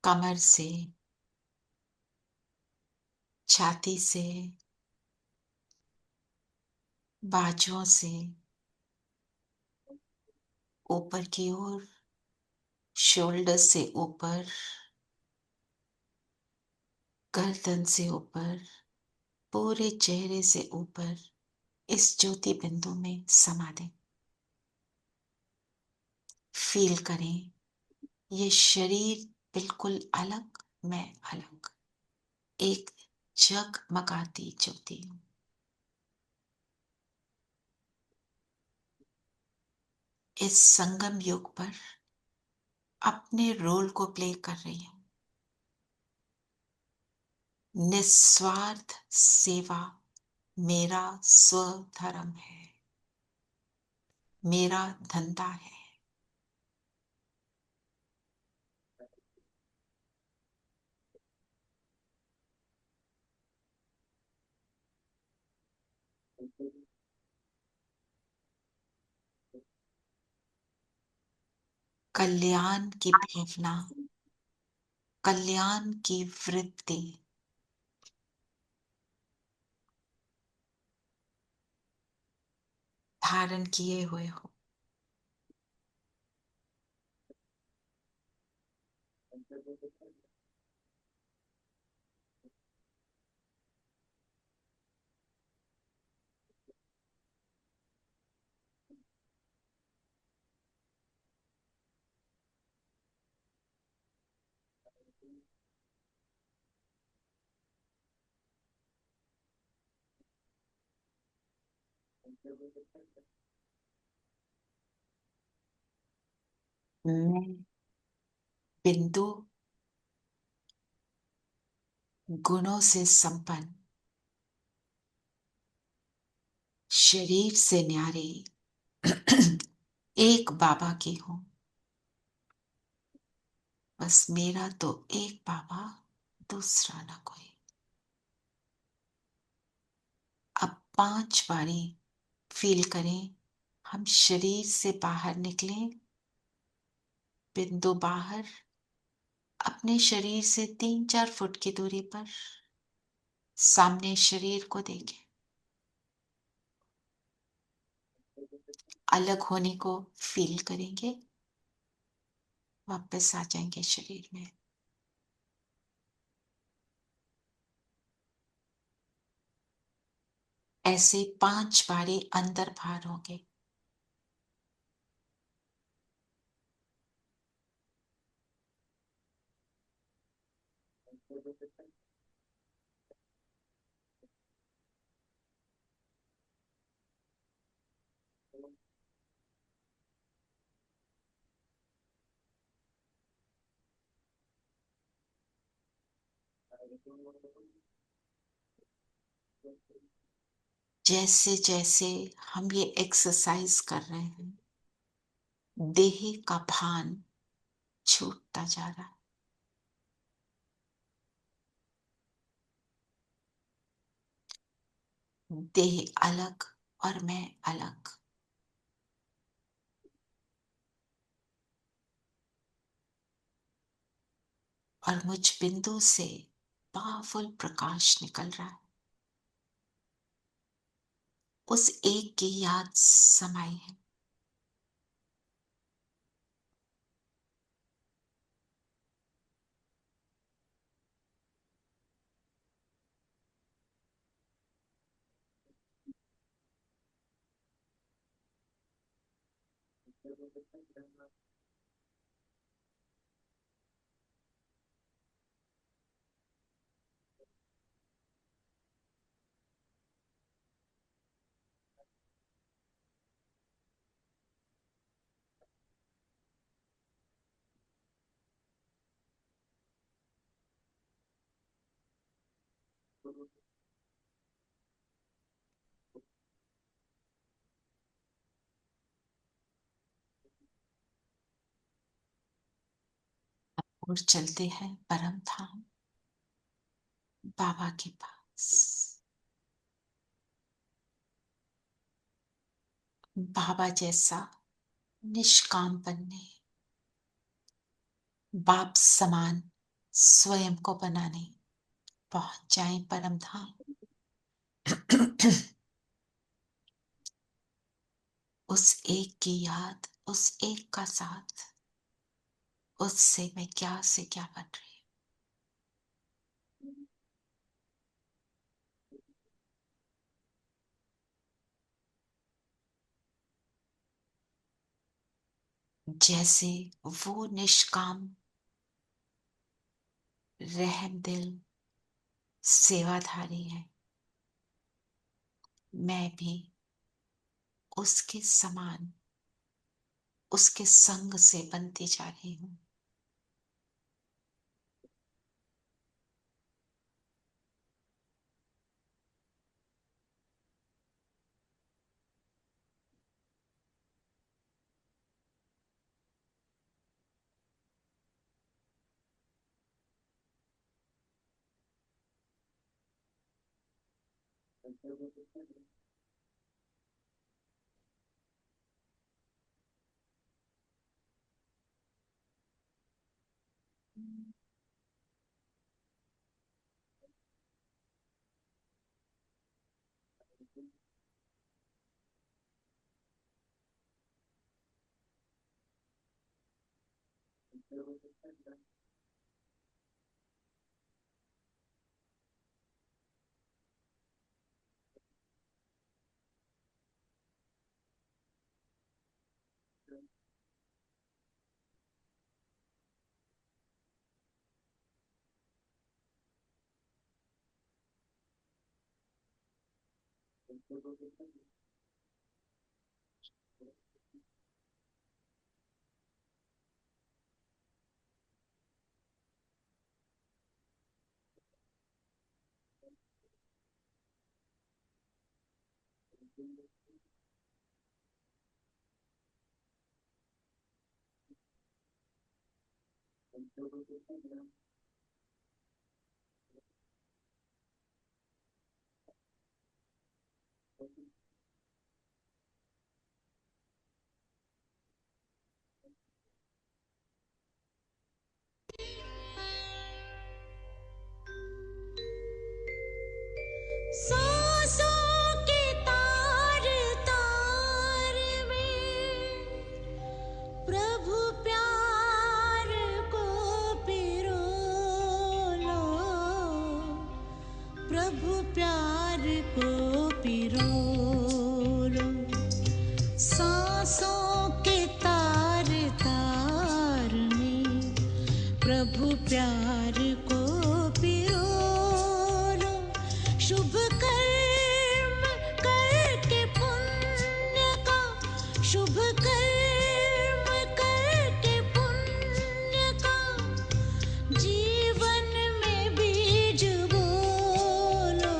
कमर से, छाती से, बाजुओं से ऊपर की ओर, शोल्डर से ऊपर, गर्दन से ऊपर, पूरे चेहरे से ऊपर इस ज्योति बिंदु में समा दें। फील करें, ये शरीर बिल्कुल अलग, मैं अलग, एक जगमगाती ज्योति हूं। इस संगम युग पर अपने रोल को प्ले कर रही हूं। निस्वार्थ सेवा मेरा स्वधर्म है, मेरा धंधा है। कल्याण की भावना, कल्याण की वृत्ति धारण किए हुए हो। मैं बिंदु गुणों से संपन्न, शरीर से न्यारे एक बाबा की हूं। बस मेरा तो एक बाबा, दूसरा ना कोई। अब 5 बारी फील करें, हम शरीर से बाहर निकलें, बिंदु बाहर, अपने शरीर से 3-4 फुट की दूरी पर सामने शरीर को देखें। अलग होने को फील करेंगे, वापस आ जाएंगे शरीर में। ऐसे 5 बारी अंदर बाहर होंगे। जैसे जैसे हम ये एक्सरसाइज कर रहे हैं, देह का भान छूटता जा रहा है। देह अलग और मैं अलग। और मुझ बिंदु से पावरफुल प्रकाश निकल रहा है। उस एक की याद समाई है। और चलते हैं परम धाम बाबा के पास। बाबा जैसा निष्काम बनने, बाप समान स्वयं को बनाने पहुंच जाएं परम धाम। उस एक की याद, उस एक का साथ, उससे मैं क्या से क्या बन रही हूं। जैसे वो निष्काम रहम दिल सेवाधारी है, मैं भी उसके समान, उसके संग से बनती जा रही हूं। सांसों के तार तार में प्रभु प्यार को पिरो लो, प्रभु प्यार को पिरो लो। सांसों के तार तार में प्रभु प्यार को पिरो लो। शुभ कर्म करके पुण्य का, शुभ कर्म करके पुण्य का जीवन में बीज बोलो।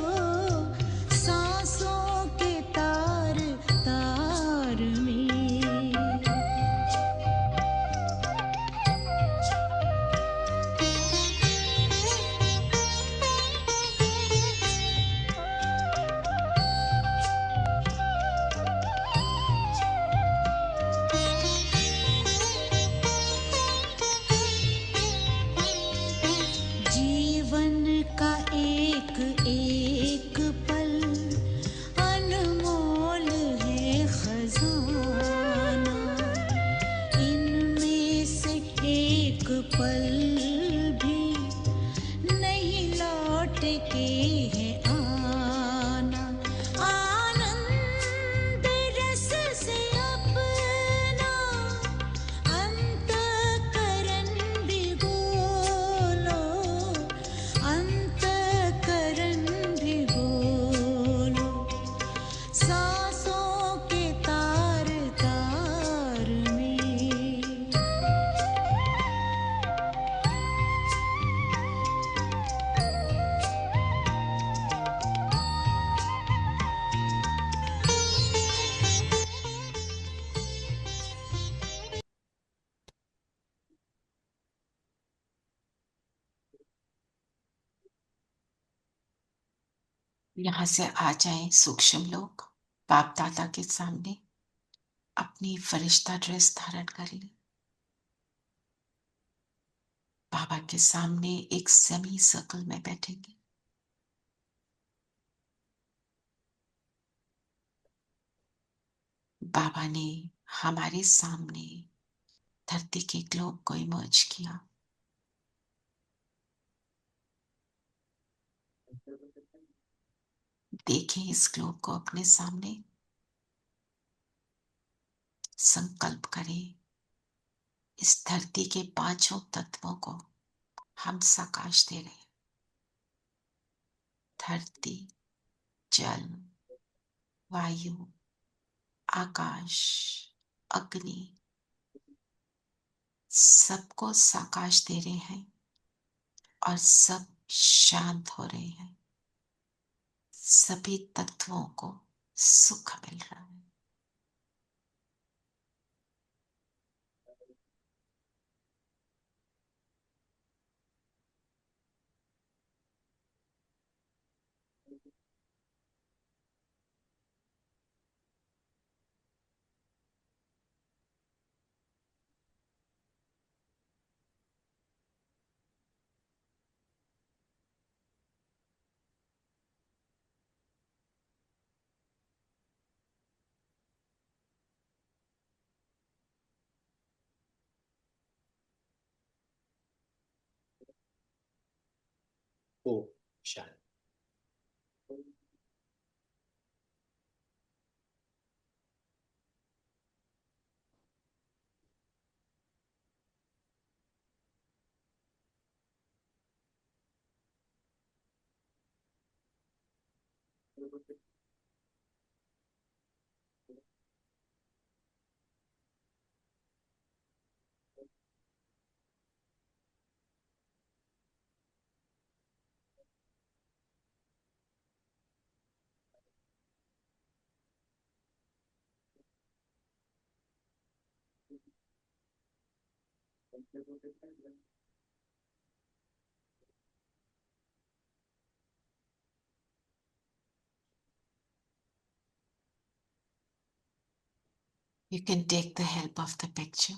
सांसों के तार तार में यहाँ से आ जाएं सूक्ष्म लोग, बाप दादा के सामने अपनी फरिश्ता ड्रेस धारण कर लें। बाबा के सामने एक सेमी सर्कल में बैठेंगे। बाबा ने हमारे सामने धरती के ग्लोब को इमर्ज किया। देखें इस ग्लोब को अपने सामने। संकल्प करें इस धरती के पांचों तत्वों को हम साकाश दे रहे हैं। धरती, जल, वायु, आकाश, अग्नि, सबको साकाश दे रहे हैं और सब शांत हो रहे हैं। सभी तत्वों को सुख मिल रहा है। ओ शांति। You can take the help of the picture.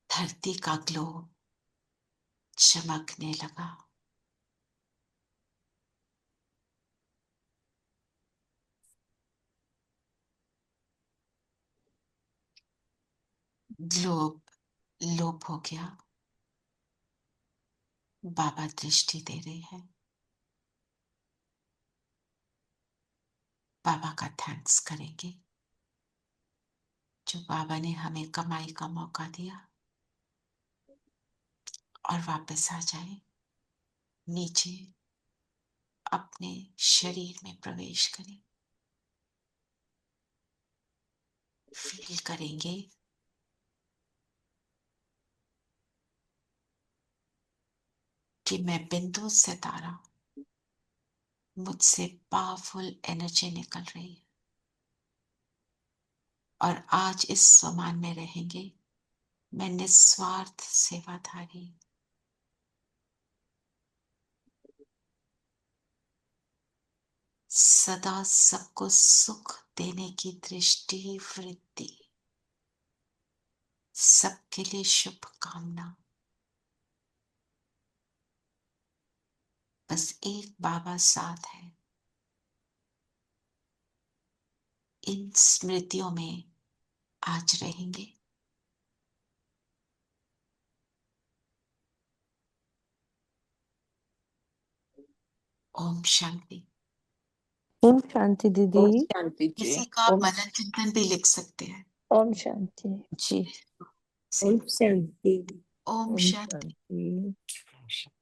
धरती का ग्लोब चमकने लगा। ग्लोब लोप हो गया। बाबा दृष्टि दे रहे हैं। बाबा का थैंक्स करेंगे जो बाबा ने हमें कमाई का मौका दिया। और वापस आ जाए नीचे, अपने शरीर में प्रवेश करें। फील करेंगे कि मैं बिंदु सितारा, मुझसे पावरफुल एनर्जी निकल रही है और आज इस स्वमान में रहेंगे। मैं निस्वार्थ सेवाधारी, सदा सबको सुख देने की दृष्टि वृत्ति, सबके लिए शुभकामना। बस एक बाबा साथ है। इन स्मृतियों में आज रहेंगे। ओम शांति। ओम शांति दीदी। ओम शांति जी। किसी का आप ओम मनन चिंतन भी लिख सकते हैं। ओम शांति। जी। ओम शांति। ओम ओम शांति। शांति।